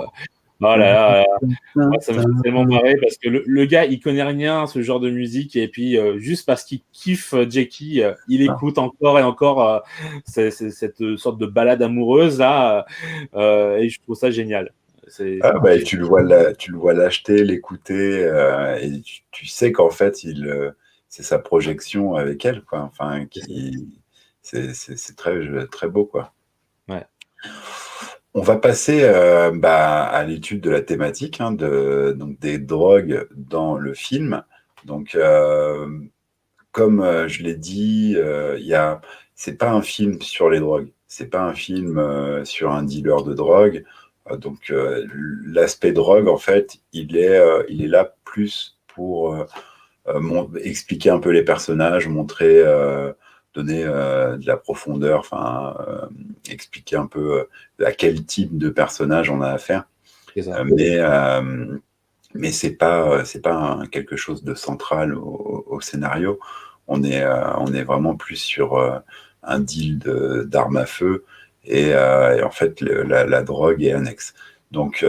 oh là là, moi, ça me fait tellement marrer parce que le gars, il connaît rien à ce genre de musique et puis juste parce qu'il kiffe Jackie, il écoute encore et encore cette sorte de balade amoureuse là et je trouve ça génial. Bah, et tu le vois l'acheter, l'écouter, et tu sais qu'en fait, c'est sa projection avec elle, quoi. Enfin, c'est très, très beau, quoi. Ouais. On va passer à l'étude de la thématique, hein, donc des drogues dans le film. Donc, comme je l'ai dit, c'est pas un film sur les drogues, c'est pas un film sur un dealer de drogue. Donc, l'aspect drogue, en fait, il est là plus pour expliquer un peu les personnages, montrer, donner de la profondeur, enfin, expliquer un peu à quel type de personnage on a affaire. C'est ça. Mais c'est pas quelque chose de central au scénario. On est vraiment plus sur un deal d'armes à feu et en fait la drogue est annexe. Donc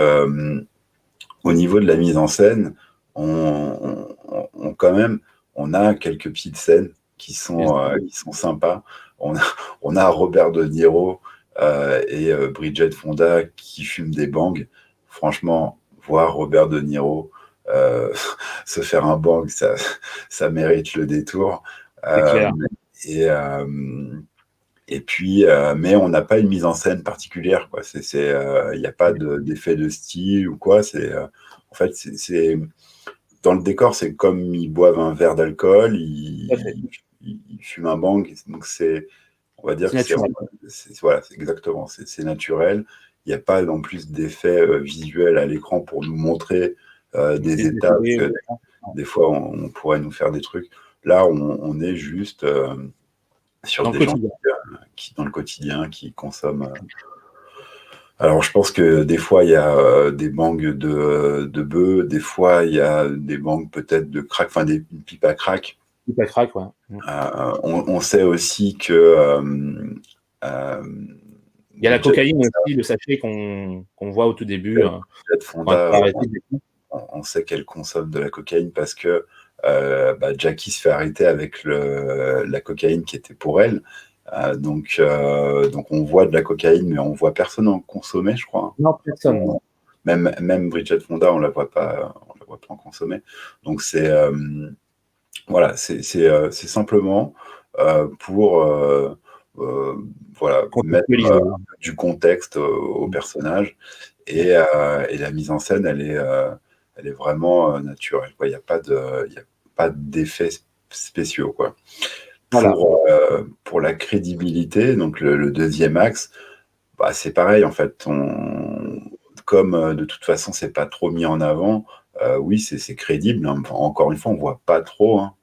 au niveau de la mise en scène, quand même on a quelques petites scènes qui sont sympas. On a Robert De Niro et Bridget Fonda qui fument des bangs. Franchement, voir Robert De Niro se faire un bang, ça mérite le détour. C'est clair. Et puis, mais on n'a pas une mise en scène particulière, quoi. Il n'y a pas d'effet de style ou quoi. En fait, dans le décor, c'est comme ils boivent un verre d'alcool, ils fument un bang. Donc on va dire que voilà, c'est exactement, c'est naturel. Il n'y a pas non plus d'effet visuel à l'écran pour nous montrer des étapes. Des fois, on pourrait nous faire des trucs. Là, on est juste sur des gens qui, dans le quotidien, qui consomment Alors, je pense que des fois, il y a des bangs de bœufs, des fois, il y a des bangs peut-être de crack, enfin des pipes à crack. Tout à craque, ouais. On sait aussi que euh, Il y a la Bridget, cocaïne aussi, le sachet qu'on voit au tout début. Bridget Quand elle Fonda, est arrêtée, du coup. on sait qu'elle consomme de la cocaïne parce que Jackie se fait arrêter avec la cocaïne qui était pour elle. Donc on voit de la cocaïne, mais on voit personne en consommer, je crois. Non, personne. Même Bridget Fonda, on la voit pas en consommer. Donc voilà, c'est simplement pour voilà, mettre du contexte au personnage et la mise en scène, elle est vraiment naturelle. Il n'y a pas d'effets spéciaux, quoi. Voilà. Pour la crédibilité, donc le deuxième axe, bah, c'est pareil en fait. Comme de toute façon c'est pas trop mis en avant, oui c'est crédible. Hein. Enfin, encore une fois, on voit pas trop. Hein.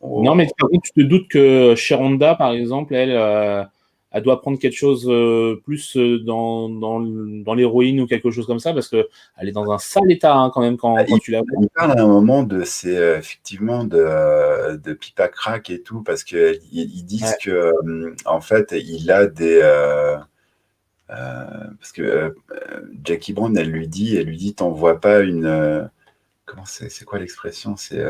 Non, mais par contre, tu te doutes que Sharonda, par exemple, elle doit prendre quelque chose plus dans l'héroïne ou quelque chose comme ça, parce qu'elle est dans un sale état hein, quand même quand tu la vois. Il parle à un moment de effectivement de pipe à crack et tout, parce qu'ils disent que en fait il a des parce que Jackie Brown elle lui dit t'en vois pas une comment c'est quoi l'expression, c'est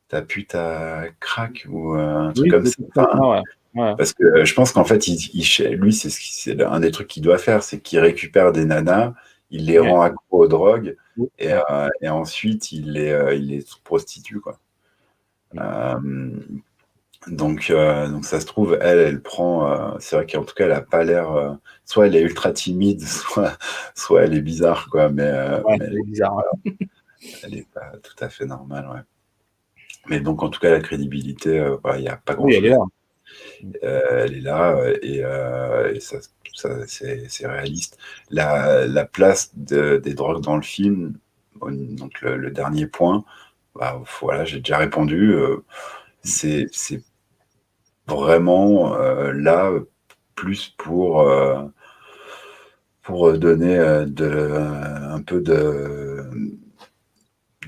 ta pute à crack ou un truc comme ça. Enfin, ouais. parce que je pense qu'en fait lui c'est un des trucs qu'il doit faire, c'est qu'il récupère des nanas, il les rend accros aux drogues et ensuite il les prostitue, quoi. Donc ça se trouve, elle prend. C'est vrai qu'en tout cas, elle a pas l'air. Soit elle est ultra timide, soit elle est bizarre, quoi. Mais elle est bizarre. Elle est pas tout à fait normale, ouais. Mais donc en tout cas, la crédibilité, il n'y a pas grand-chose. Oui, Elle est là et ça c'est réaliste. La place des drogues dans le film, donc le dernier point, bah, voilà, j'ai déjà répondu. C'est vraiment là plus pour donner un peu de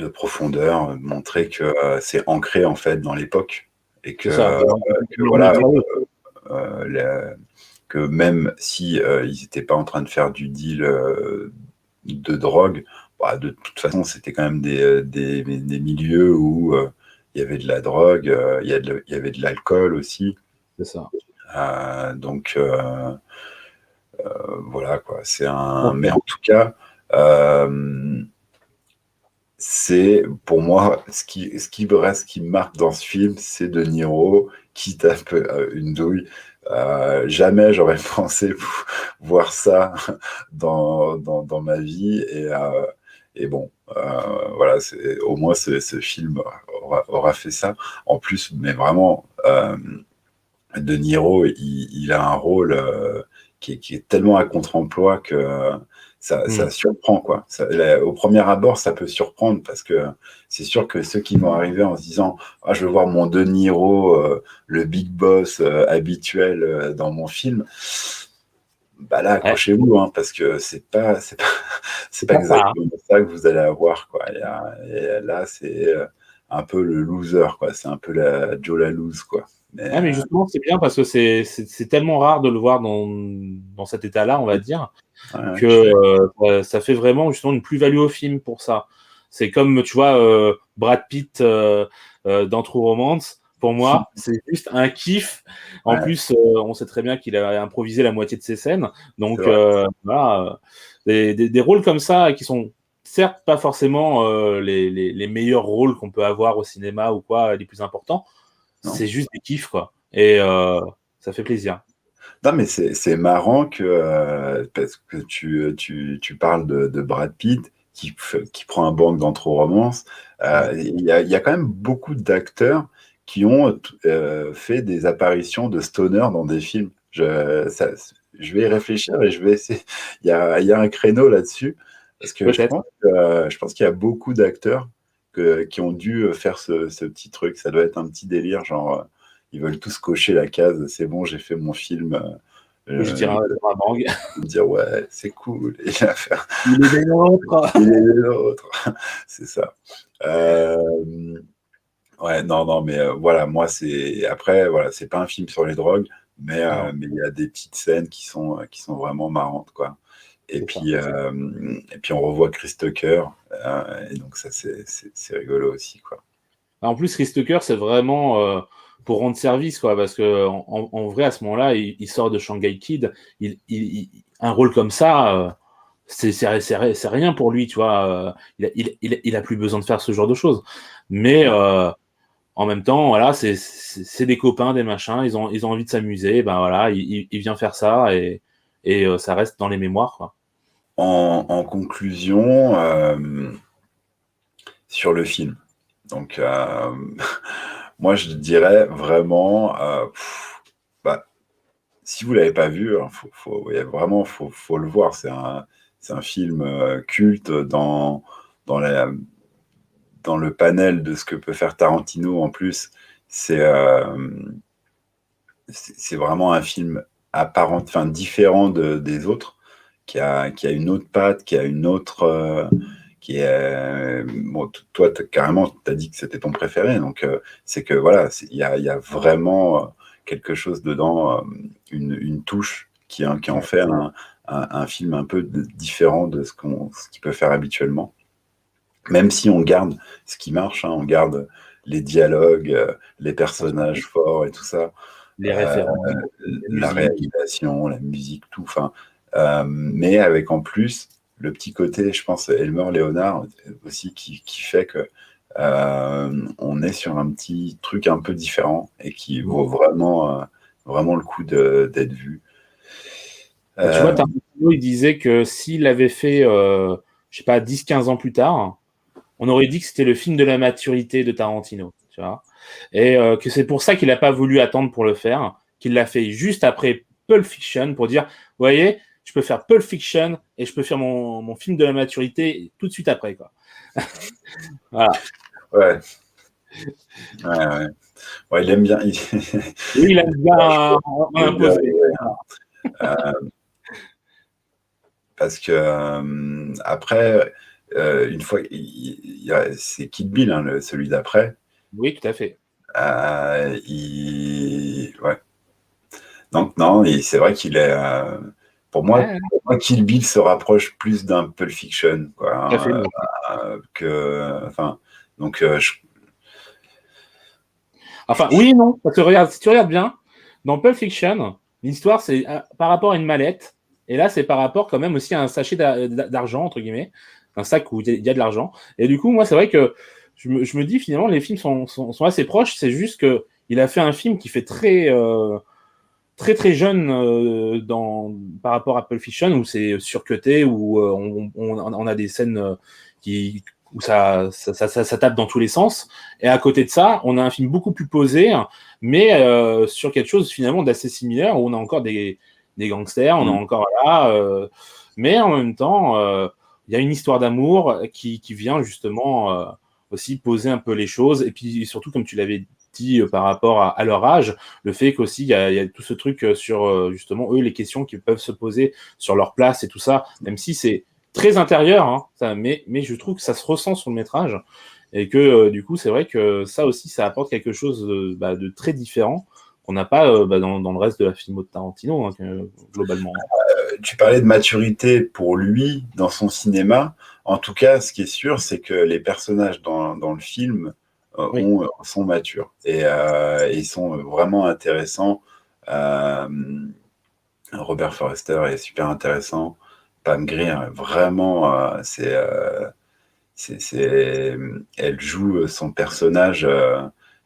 profondeur, montrer que c'est ancré en fait dans l'époque et que voilà, que même si ils n'étaient pas en train de faire du deal de drogue, bah, de toute façon c'était quand même des milieux où il y avait de la drogue, il y avait de l'alcool aussi. C'est ça. Donc voilà quoi. Mais en tout cas, c'est pour moi ce qui me marque dans ce film, c'est De Niro qui tape une douille. Jamais j'aurais pensé voir ça dans ma vie et bon voilà, au moins ce film aura fait ça en plus, mais vraiment De Niro il a un rôle qui est tellement à contre-emploi que ça surprend, quoi. Au premier abord, ça peut surprendre parce que c'est sûr que ceux qui vont arriver en se disant « Ah, je veux voir mon De Niro, le big boss habituel dans mon film », bah là, accrochez-vous, hein, parce que c'est pas exactement ça que vous allez avoir, quoi. Et là, c'est un peu le loser, quoi. C'est un peu la Joe la lose, quoi. Mais justement, c'est bien parce que c'est tellement rare de le voir dans cet état-là, on va dire, que ça fait vraiment justement une plus-value au film pour ça. C'est comme, tu vois, Brad Pitt dans True Romance. Pour moi, c'est juste un kiff. En plus, on sait très bien qu'il a improvisé la moitié de ses scènes. Donc, voilà, des rôles comme ça qui sont certes pas forcément les meilleurs rôles qu'on peut avoir au cinéma ou quoi, les plus importants. C'est juste des kiffs, quoi. Et ça fait plaisir. Non, mais c'est marrant parce que tu parles de Brad Pitt qui prend un banc dans True Romance. Il y a quand même beaucoup d'acteurs qui ont fait des apparitions de stoner dans des films. Je vais y réfléchir et je vais essayer. Il y a un créneau là-dessus parce que je pense qu'il y a beaucoup d'acteurs qui ont dû faire ce petit truc. Ça doit être un petit délire, genre ils veulent tous cocher la case. C'est bon, j'ai fait mon film Je dirais un bang. Dire ouais, c'est cool. Et il va faire Il est des nôtres. il est des nôtres. C'est ça. Ouais, non, mais voilà, moi, après, voilà, c'est pas un film sur les drogues, mais il y a des petites scènes qui sont vraiment marrantes, quoi. Et puis, on revoit Chris Tucker, et donc ça, c'est rigolo aussi, quoi. En plus, Chris Tucker, c'est vraiment pour rendre service, quoi, parce que en vrai, à ce moment-là, il sort de Shanghai Kid. Un rôle comme ça, c'est rien pour lui, tu vois. Il a plus besoin de faire ce genre de choses. Mais en même temps, voilà, c'est des copains, des machins. Ils ont envie de s'amuser. Ben voilà, il vient faire ça et ça reste dans les mémoires, quoi. En conclusion, sur le film. Donc, moi, je dirais vraiment, si vous l'avez pas vu, il y a vraiment, faut le voir. C'est un film culte dans le panel de ce que peut faire Tarantino. En plus, c'est vraiment un film enfin différent des autres, qui a une autre patte, qui a une autre, qui est bon. Toi, carrément, t'as dit que c'était ton préféré, donc c'est que voilà, il y a vraiment quelque chose dedans, une touche qui en fait un film un peu différent de ce qu'il peut faire habituellement. Même si on garde ce qui marche, hein, on garde les dialogues, les personnages forts et tout ça, Les références, la réalisation, la musique, tout. Enfin, mais avec en plus le petit côté, je pense, Elmer Leonard aussi, qui fait que on est sur un petit truc un peu différent et qui vaut vraiment le coup d'être vu. Tu vois, Tarantino, il disait que s'il avait fait, je sais pas, 10-15 ans plus tard, on aurait dit que c'était le film de la maturité de Tarantino, tu vois. Et que c'est pour ça qu'il n'a pas voulu attendre pour le faire, qu'il l'a fait juste après Pulp Fiction pour dire, vous voyez, je peux faire Pulp Fiction et je peux faire mon film de la maturité tout de suite après, quoi. Voilà. Ouais. Ouais, il aime bien. Oui, il aime bien imposer. Parce que après, une fois, c'est Kill Bill, hein, celui d'après. Oui, tout à fait. Ouais. Donc non, c'est vrai qu'il est. Pour moi, Kill Bill se rapproche plus d'un Pulp Fiction, quoi, Tout à fait. enfin, donc Enfin, oui et non, parce que regarde, si tu regardes bien, dans Pulp Fiction, l'histoire, c'est par rapport à une mallette, et là, c'est par rapport quand même aussi à un sachet d'argent, entre guillemets, un sac où il y a de l'argent. Et du coup, moi, c'est vrai que je me dis, finalement, les films sont assez proches, c'est juste qu'il a fait un film qui fait très très jeune par rapport à Pulp Fiction, où c'est surcuté, où on a des scènes où ça tape dans tous les sens. Et à côté de ça, on a un film beaucoup plus posé, mais sur quelque chose finalement d'assez similaire, où on a encore des gangsters, on a encore là, mais en même temps, il y a une histoire d'amour qui vient justement aussi poser un peu les choses. Et puis surtout, comme tu l'avais dit par rapport à leur âge, le fait qu'aussi il y a tout ce truc sur justement eux, les questions qu'ils peuvent se poser sur leur place et tout ça, même si c'est très intérieur, hein, ça, mais je trouve que ça se ressent sur le métrage et que du coup c'est vrai que ça aussi ça apporte quelque chose de très différent qu'on n'a pas dans le reste de la filmo de Tarantino, hein, globalement. Tu parlais de maturité pour lui dans son cinéma. En tout cas, ce qui est sûr, c'est que les personnages dans le film sont matures et ils sont vraiment intéressants. Robert Forster est super intéressant. Pam Grier, vraiment, elle joue son personnage.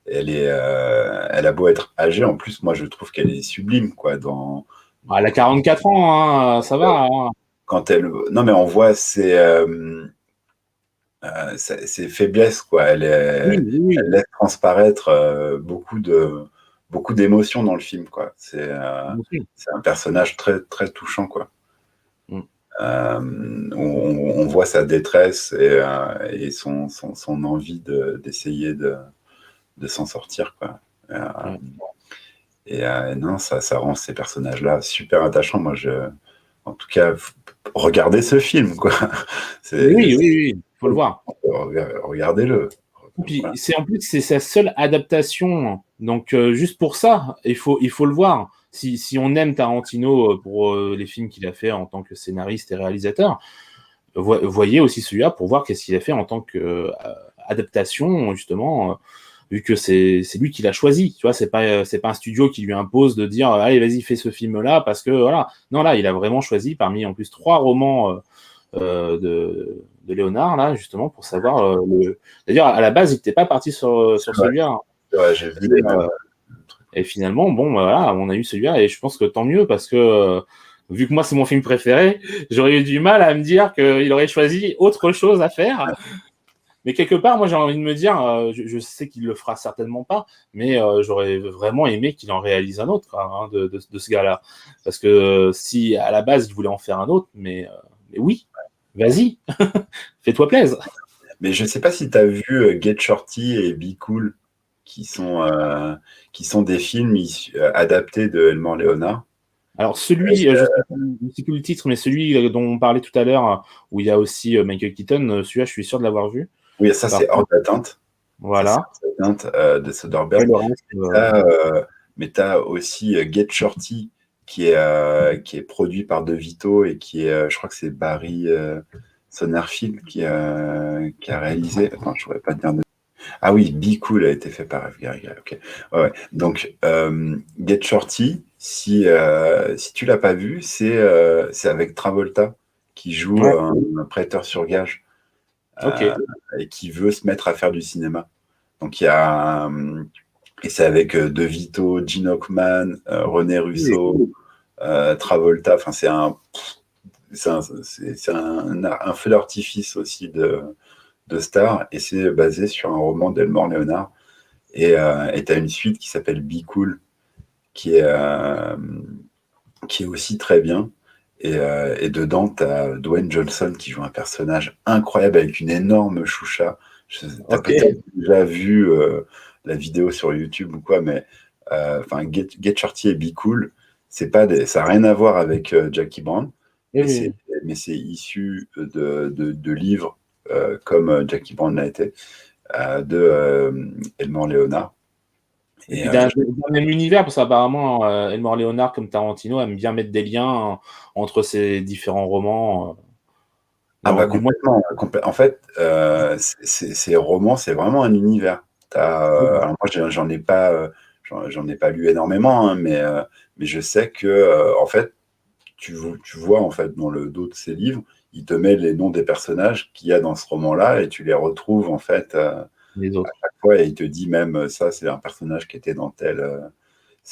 Elle a beau être âgée, en plus, moi je trouve qu'elle est sublime, quoi. Elle a 44 ans, hein, ça va. Hein. Quand non, mais on voit ses faiblesses, quoi. Elle laisse transparaître beaucoup d'émotions dans le film, quoi. C'est un personnage très très touchant, quoi. On voit sa détresse et son envie d'essayer de s'en sortir, quoi. Et non, ça rend ces personnages-là super attachants. Moi, en tout cas, regardez ce film, quoi. Oui, faut le voir. Regardez-le. Puis Voilà. en plus c'est sa seule adaptation, donc juste pour ça, il faut le voir. Si on aime Tarantino pour les films qu'il a fait en tant que scénariste et réalisateur, voyez aussi celui-là pour voir qu'est-ce qu'il a fait en tant que adaptation, justement, vu que c'est lui qui l'a choisi. Tu vois, c'est pas un studio qui lui impose de dire allez, vas-y, fais ce film-là parce que voilà. Non, là, il a vraiment choisi parmi en plus 3 romans de Léonard, là, justement, pour savoir D'ailleurs, à la base, il n'était pas parti sur celui-là. Hein. Ouais, j'ai vu les mêmes. Et finalement, bon, voilà, on a eu celui-là, et je pense que tant mieux, parce que vu que moi, c'est mon film préféré, j'aurais eu du mal à me dire qu'il aurait choisi autre chose à faire. Mais quelque part, moi, j'ai envie de me dire, je sais qu'il le fera certainement pas, mais j'aurais vraiment aimé qu'il en réalise un autre, hein, de ce gars-là. Parce que si à la base, il voulait en faire un autre, mais oui, vas-y, fais-toi plaisir. Mais je sais pas si tu as vu Get Shorty et Be Cool, qui sont des films adaptés de Elmore Leonard. Alors celui, je sais plus le titre, mais celui dont on parlait tout à l'heure, où il y a aussi Michael Keaton, celui-là, je suis sûr de l'avoir vu. Oui, ça c'est Hors d'atteinte. Voilà. Ça, c'est Hors d'atteinte de Soderbergh. Mais tu as aussi Get Shorty, qui est produit par De Vito et qui est, je crois que c'est Barry Sonnenfeld qui a réalisé. Attends, je ne pourrais pas te dire de... Ah oui, Be Cool a été fait par F. Gary. Ok. Ouais. Donc, Get Shorty, si tu l'as pas vu, c'est avec Travolta qui joue un prêteur sur gage et qui veut se mettre à faire du cinéma. Donc, il y a... et c'est avec De Vito, Gene Hackman, René Russo, Travolta. Enfin, c'est un feu d'artifice aussi de stars, et c'est basé sur un roman d'Elmore Leonard. Et tu as une suite qui s'appelle Be Cool, qui est aussi très bien. Et dedans, tu as Dwayne Johnson qui joue un personnage incroyable avec une énorme choucha. Tu as peut-être déjà vu la vidéo sur YouTube ou quoi, mais Get Shorty et Be Cool, ça n'a rien à voir avec Jackie Brown, mais c'est issu de livres comme Jackie Brown l'a été, de Elmore Leonard. Et dans le même univers, parce qu'apparemment, Elmore Leonard, comme Tarantino, aime bien mettre des liens entre ces différents romans. Complètement. En fait, ces romans, c'est vraiment un univers. Alors moi, j'en ai pas lu énormément, hein, mais je sais que en fait, tu vois en fait dans le dos de ces livres, il te met les noms des personnages qu'il y a dans ce roman-là et tu les retrouves en fait les autres. À chaque fois, et il te dit même ça, c'est un personnage qui était dans tel.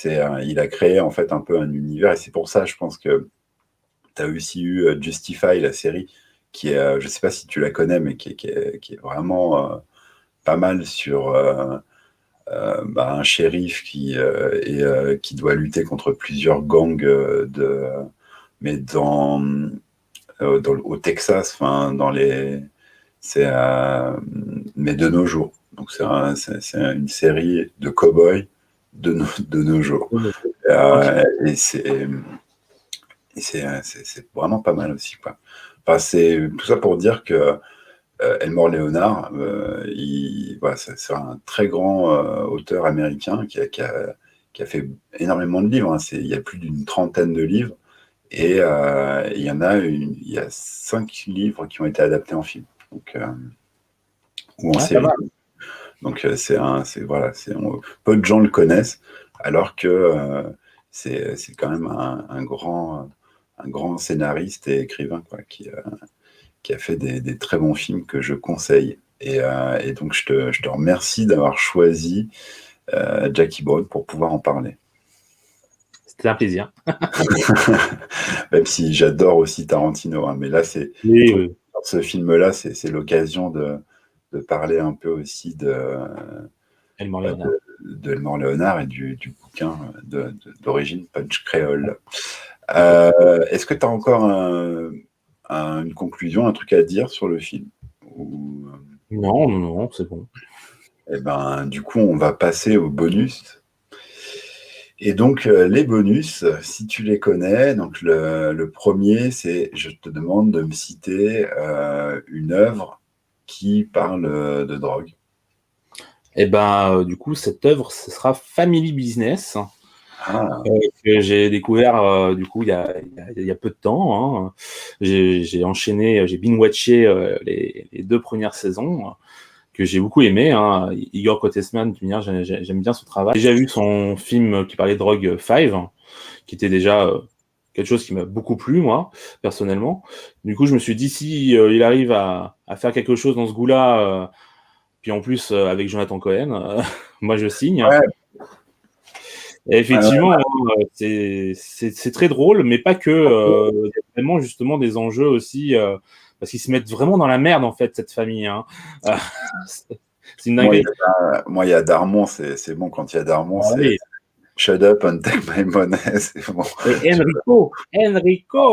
Il a créé en fait un peu un univers, et c'est pour ça, je pense que tu as aussi eu Justify, la série, qui est, je sais pas si tu la connais, mais qui est vraiment pas mal sur un shérif qui doit lutter contre plusieurs gangs mais au Texas, mais de nos jours. Donc c'est une série de cow-boys de nos jours. Et c'est vraiment pas mal aussi, quoi. Enfin, c'est tout ça pour dire que Elmore Leonard, c'est un très grand auteur américain qui a fait énormément de livres. Hein. Il y a plus d'une trentaine de livres, et il y a 5 livres qui ont été adaptés en film, donc ou en série. Donc peu de gens le connaissent, alors que c'est quand même un grand scénariste et écrivain, quoi, qui a fait des très bons films que je conseille. Et donc, je te remercie d'avoir choisi Jackie Brown pour pouvoir en parler. C'était un plaisir. Même si j'adore aussi Tarantino, hein, mais là, ce film-là, c'est l'occasion de parler un peu aussi Elmore Leonard et du bouquin d'origine Punch Créole. Est-ce que tu as encore une conclusion, un truc à dire sur le film? Non, c'est bon. Eh ben, du coup, on va passer au bonus. Et donc, les bonus, si tu les connais, donc le premier, c'est je te demande de me citer une œuvre qui parle de drogue. Et ben, du coup, cette œuvre, ce sera Family Business, Ah, que j'ai découvert du coup il y a peu de temps. Hein. J'ai enchaîné, j'ai binge-watché les 2 premières saisons que j'ai beaucoup aimé. Hein. Igor Kotesman, tu me diras, j'aime bien son travail. J'ai déjà vu son film qui parlait de drogue 5, qui était déjà quelque chose qui m'a beaucoup plu, moi, personnellement. Du coup, je me suis dit, si il arrive à faire quelque chose dans ce goût-là, puis en plus avec Jonathan Cohen, moi je signe. ouais, Et effectivement, hein, c'est très drôle, mais pas que. Il y a vraiment justement des enjeux aussi, parce qu'ils se mettent vraiment dans la merde en fait, cette famille. Hein. C'est une dinguerie. moi, il y a Darmon, c'est bon. Quand il y a Darmon, Ah, c'est oui. Shut up and take my money, c'est bon. Et Enrico,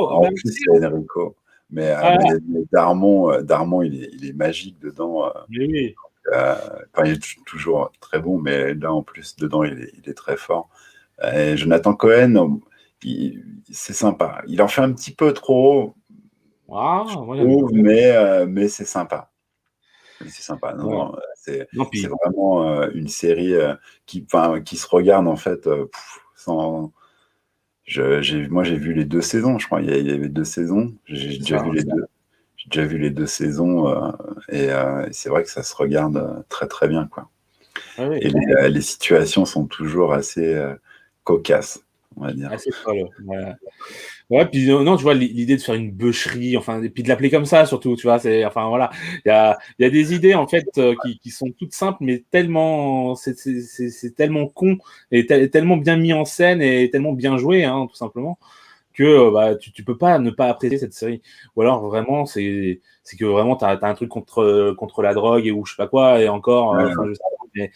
En bah, plus, c'est Enrico. Mais, ah, mais Darmon, il est magique dedans. mais oui. Enfin, il est toujours très bon, mais là, en plus, dedans, il est très fort. Et Jonathan Cohen, c'est sympa. Il en fait un petit peu trop, Ah, je moi j'aime trouve, beaucoup. mais c'est sympa. Mais c'est sympa. Non, Ouais. non, c'est Non, puis, vraiment une série qui se regarde, en fait, sans. Moi, j'ai vu les 2 saisons, je crois. Il y avait 2 saisons. J'ai c'est déjà ça. vu les 2. J'ai déjà vu les 2 saisons. Et c'est vrai que ça se regarde très, très bien, quoi. Ouais, ouais. Et les situations sont toujours assez cocasses, on va dire. Assez folle. Ouais. Ouais, puis non, tu vois, l'idée de faire une bûcherie, enfin, et puis de l'appeler comme ça, surtout, tu vois, enfin, voilà. Il y a des idées, en fait, qui sont toutes simples, mais tellement, c'est tellement con, et tellement bien mis en scène, et tellement bien joué, hein, tout simplement, que bah, tu peux pas ne pas apprécier cette série. Ou alors, vraiment, c'est que vraiment, t'as un truc contre la drogue, ou je sais pas quoi, et encore, Ouais, enfin, je sais pas,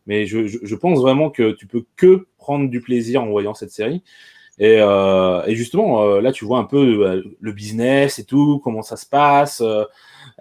mais je pense vraiment que tu peux que prendre du plaisir en voyant cette série. Et justement, là, tu vois un peu le business et tout, comment ça se passe.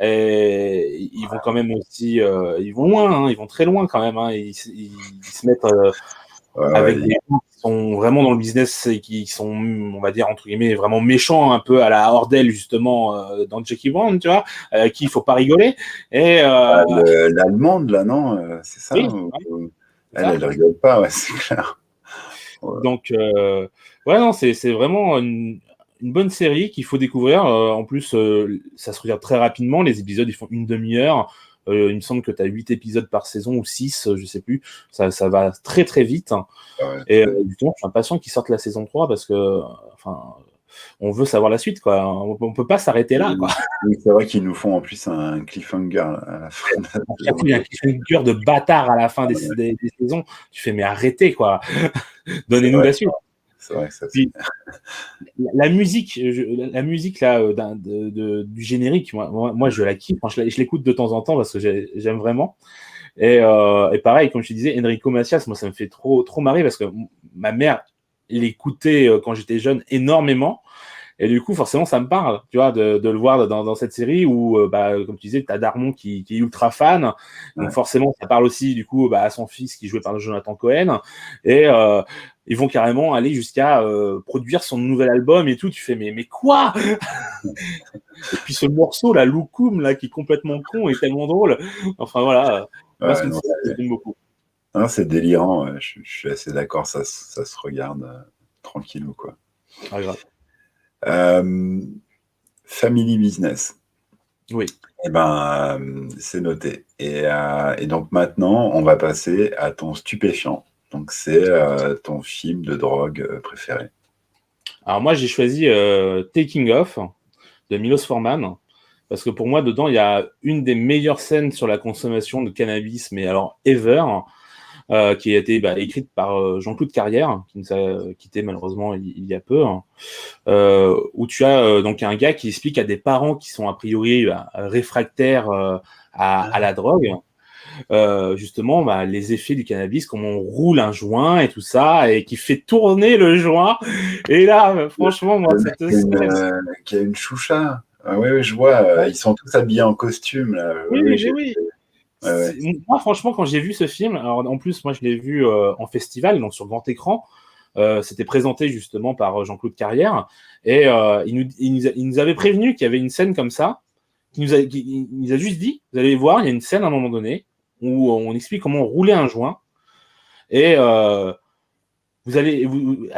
Et ils vont quand même aussi, ils vont loin, hein, ils vont très loin quand même. Hein, ils se mettent ouais, avec ouais, des gens qui sont vraiment dans le business et qui sont, on va dire, entre guillemets, vraiment méchants, un peu à la Hordel, justement, dans Jackie Brown, tu vois, qui il faut pas rigoler. Et l'allemande, là, non c'est ça oui, ouais, c'est ça. elle rigole pas, ouais, c'est clair. Ouais. Donc, ouais, non, c'est vraiment une bonne série qu'il faut découvrir. En plus, ça se regarde très rapidement. Les épisodes, ils font une demi-heure. Il me semble que tu as 8 épisodes par saison ou 6, je sais plus. Ça va très très vite. Ouais, Et justement, je suis impatient qu'ils sortent la saison 3 parce que, enfin, on veut savoir la suite, quoi. On peut pas s'arrêter là, quoi. oui, c'est vrai qu'ils nous font en plus un cliffhanger à la fin de la À chaque saison. fois, il y a un cliffhanger de bâtard à la fin des saisons. Tu fais, mais arrêtez, quoi. C'est Donnez-nous vrai, la suite. c'est vrai que ça, Puis, la musique, la musique là, du générique, moi, je la kiffe. Enfin, je l'écoute de temps en temps parce que j'aime vraiment. Et pareil, comme je te disais, Enrico Macias, moi, ça me fait trop, trop marrer parce que ma mère l'écoutait quand j'étais jeune énormément. Et du coup, forcément, ça me parle, tu vois, de le voir dans cette série où, bah, comme tu disais, t'as Darmon qui est ultra fan. Donc, ouais. forcément, ça parle aussi, du coup, bah, à son fils qui est joué par Jonathan Cohen. Et ils vont carrément aller jusqu'à produire son nouvel album et tout. Tu fais, mais quoi? Et puis, ce morceau, là, Loukoum, là, qui est complètement con et tellement drôle. Enfin, voilà. Moi, c'est Ouais, une non, série que j'aime beaucoup. c'est délirant. Ouais. Je suis assez d'accord. Ça se regarde tranquillou, quoi. Ah, grave. Family Business. Oui. Eh ben, c'est noté. Et donc maintenant, on va passer à ton stupéfiant. Donc c'est ton film de drogue préféré. Alors, moi, j'ai choisi Taking Off de Milos Forman. Parce que pour moi, dedans, il y a une des meilleures scènes sur la consommation de cannabis, mais alors ever, qui a été écrite par Jean-Claude Carrière, qui nous a quitté malheureusement il y a peu, où tu as donc un gars qui explique à des parents qui sont a priori réfractaires à la drogue, justement les effets du cannabis, comment on roule un joint et tout ça, et qui fait tourner le joint. Et là, franchement, moi, cette scène... Qui a une choucha. Ah, oui, je vois. Ils sont tous habillés en costume. Là. Oui, Oui, mais oui. ouais. Moi, franchement, quand j'ai vu ce film, alors en plus, moi, je l'ai vu en festival, donc sur grand écran, C'était présenté justement par Jean-Claude Carrière. Et il nous avait prévenu qu'il y avait une scène comme ça. Il nous a juste dit, vous allez voir, il y a une scène à un moment donné où on explique comment rouler un joint. Et elle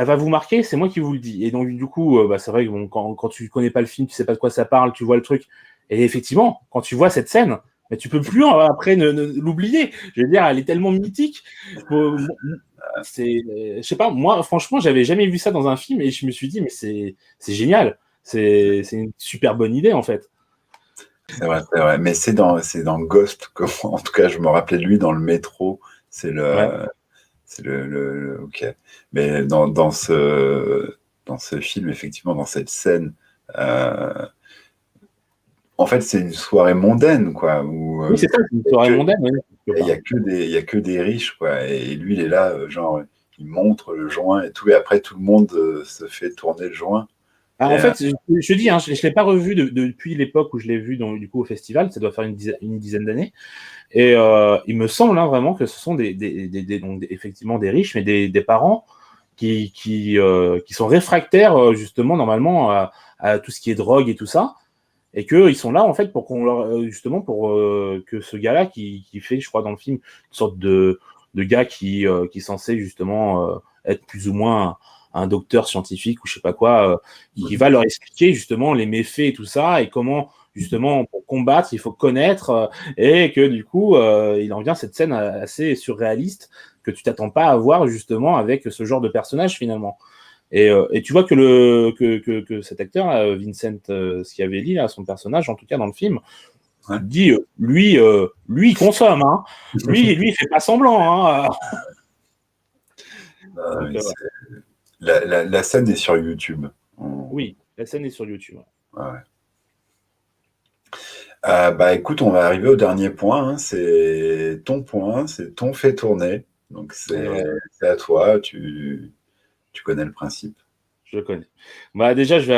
va vous marquer, c'est moi qui vous le dis. Et donc, du coup, c'est vrai que bon, quand tu connais pas le film, tu sais pas de quoi ça parle, tu vois le truc. Et effectivement, quand tu vois cette scène, mais tu peux plus après l'oublier. Je veux dire, elle est tellement mythique. Je sais pas, moi, franchement, j'avais jamais vu ça dans un film et je me suis dit, mais c'est génial. C'est une super bonne idée, en fait. C'est vrai. Mais c'est dans Ghost, en tout cas, je me rappelais de lui dans le métro. C'est le. Ouais. C'est ok. Mais dans ce film, effectivement, dans cette scène, en fait, c'est une soirée mondaine, quoi. Où, Oui, c'est ça, c'est une soirée mondaine. Oui, il y a que des riches, quoi. Et lui, il est là, genre, il montre le joint et tout. Et après, tout le monde se fait tourner le joint. En fait, je dis, je ne l'ai pas revu depuis l'époque où je l'ai vu du coup, au festival. Ça doit faire une dizaine d'années. Et il me semble vraiment que ce sont donc, effectivement des riches, mais des parents qui sont réfractaires justement normalement à tout ce qui est drogue et tout ça, et qu'ils sont là en fait pour qu'on leur justement pour que ce gars-là qui fait, je crois dans le film, une sorte de gars qui est censé justement être plus ou moins un docteur scientifique ou je sais pas quoi, qui va leur expliquer justement les méfaits et tout ça et comment justement pour combattre il faut connaître et que du coup il en vient cette scène assez surréaliste que tu t'attends pas à voir justement avec ce genre de personnage finalement. Et tu vois que cet acteur Vincent Schiavelli là, son personnage en tout cas dans le film dit lui il consomme hein. lui il fait pas semblant hein. Donc, la scène est sur YouTube. Oui, la scène est sur YouTube. Ouais. Bah écoute, on va arriver au dernier point. Hein. C'est ton point, c'est ton fait tourner. Donc c'est à toi. Tu connais le principe. Je connais. Bah déjà, je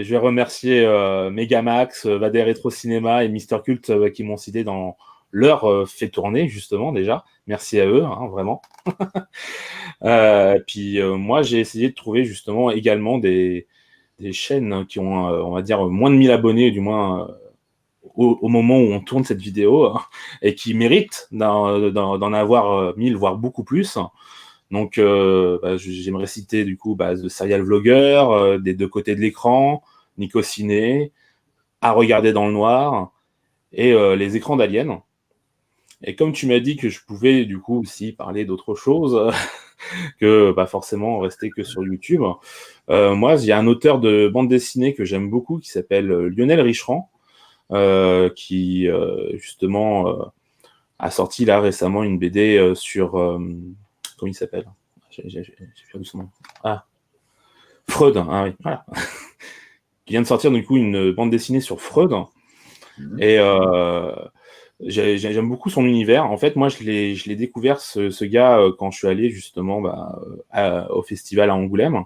vais remercier Megamax, Vader Retro Cinéma et Mister Cult qui m'ont cité dans leur fait tourner justement déjà. Merci à eux, hein, vraiment. Puis moi, j'ai essayé de trouver justement également des chaînes qui ont, on va dire, moins de 1000 abonnés, du moins au moment où on tourne cette vidéo, hein, et qui méritent d'en avoir 1000, voire beaucoup plus. Donc, j'aimerais citer du coup The Serial Vlogger, des deux côtés de l'écran, Nico Ciné, À regarder dans le noir, et les écrans d'Alien. Et comme tu m'as dit que je pouvais du coup aussi parler d'autre chose que forcément rester que sur YouTube, moi, il y a un auteur de bande dessinée que j'aime beaucoup qui s'appelle Lionel Richeran, qui justement a sorti là récemment une BD sur... comment il s'appelle ? J'ai perdu son nom. Ah, Freud, ah oui, voilà. Qui vient de sortir du coup une bande dessinée sur Freud. Et j'aime beaucoup son univers. En fait, moi, je l'ai découvert, ce gars, quand je suis allé justement au festival à Angoulême.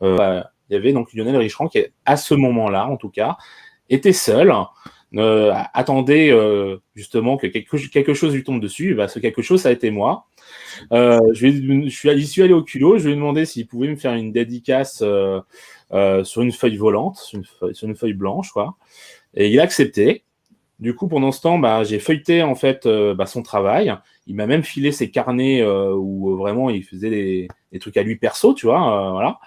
Il y avait donc Lionel Richeran qui, à ce moment-là, en tout cas, était seul, attendait justement que quelque chose lui tombe dessus. Ce quelque chose, ça a été moi. J'y suis allé au culot, je lui ai demandé s'il pouvait me faire une dédicace sur une feuille volante, sur une feuille blanche, quoi. Et il a accepté. Du coup, pendant ce temps, j'ai feuilleté en fait son travail. Il m'a même filé ses carnets où vraiment il faisait des trucs à lui perso, tu vois. Voilà.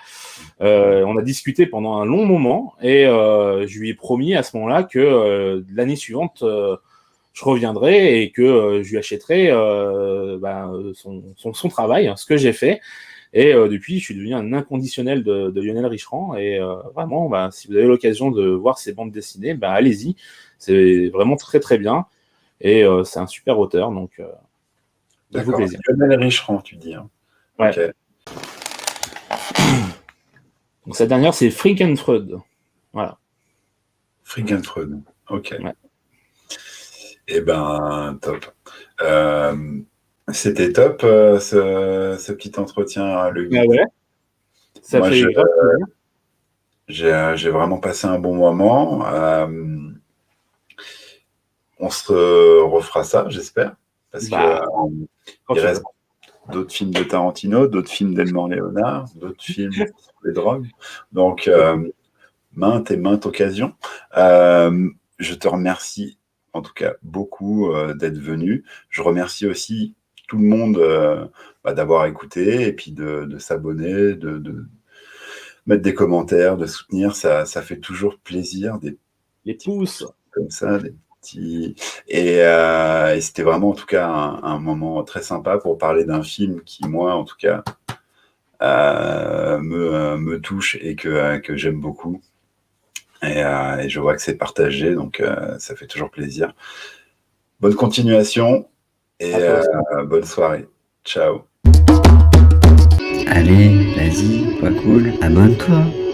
On a discuté pendant un long moment et je lui ai promis à ce moment-là que l'année suivante, je reviendrai et que je lui achèterai son travail, ce que j'ai fait. Et depuis, je suis devenu un inconditionnel de Lionel Richeran. Et vraiment, si vous avez l'occasion de voir ses bandes dessinées, allez-y. C'est vraiment très, très bien. Et c'est un super auteur. Donc, d'accord. Lionel Richeran, tu dis. Hein. Ouais. Okay. Donc, cette dernière, c'est Freud. Voilà. Freud. Ok. Ouais. Eh ben, top. C'était top, ce petit entretien, le guide. Ouais. Ça moi, fait j'ai vraiment passé un bon moment. On se refera ça, j'espère. Parce que d'autres films de Tarantino, d'autres films d'Elmore Léonard, d'autres films sur les drogues. Donc, maintes et maintes occasions. Je te remercie en tout cas beaucoup d'être venu. Je remercie aussi tout le monde d'avoir écouté et puis de s'abonner, de mettre des commentaires, de soutenir. Ça fait toujours plaisir. Les pouces Comme ça, des petits... Et c'était vraiment en tout cas un moment très sympa pour parler d'un film qui, moi, en tout cas, me touche et que j'aime beaucoup. Et je vois que c'est partagé, donc ça fait toujours plaisir. Bonne continuation et bonne soirée. Ciao. Allez, vas-y, pas cool, abonne-toi.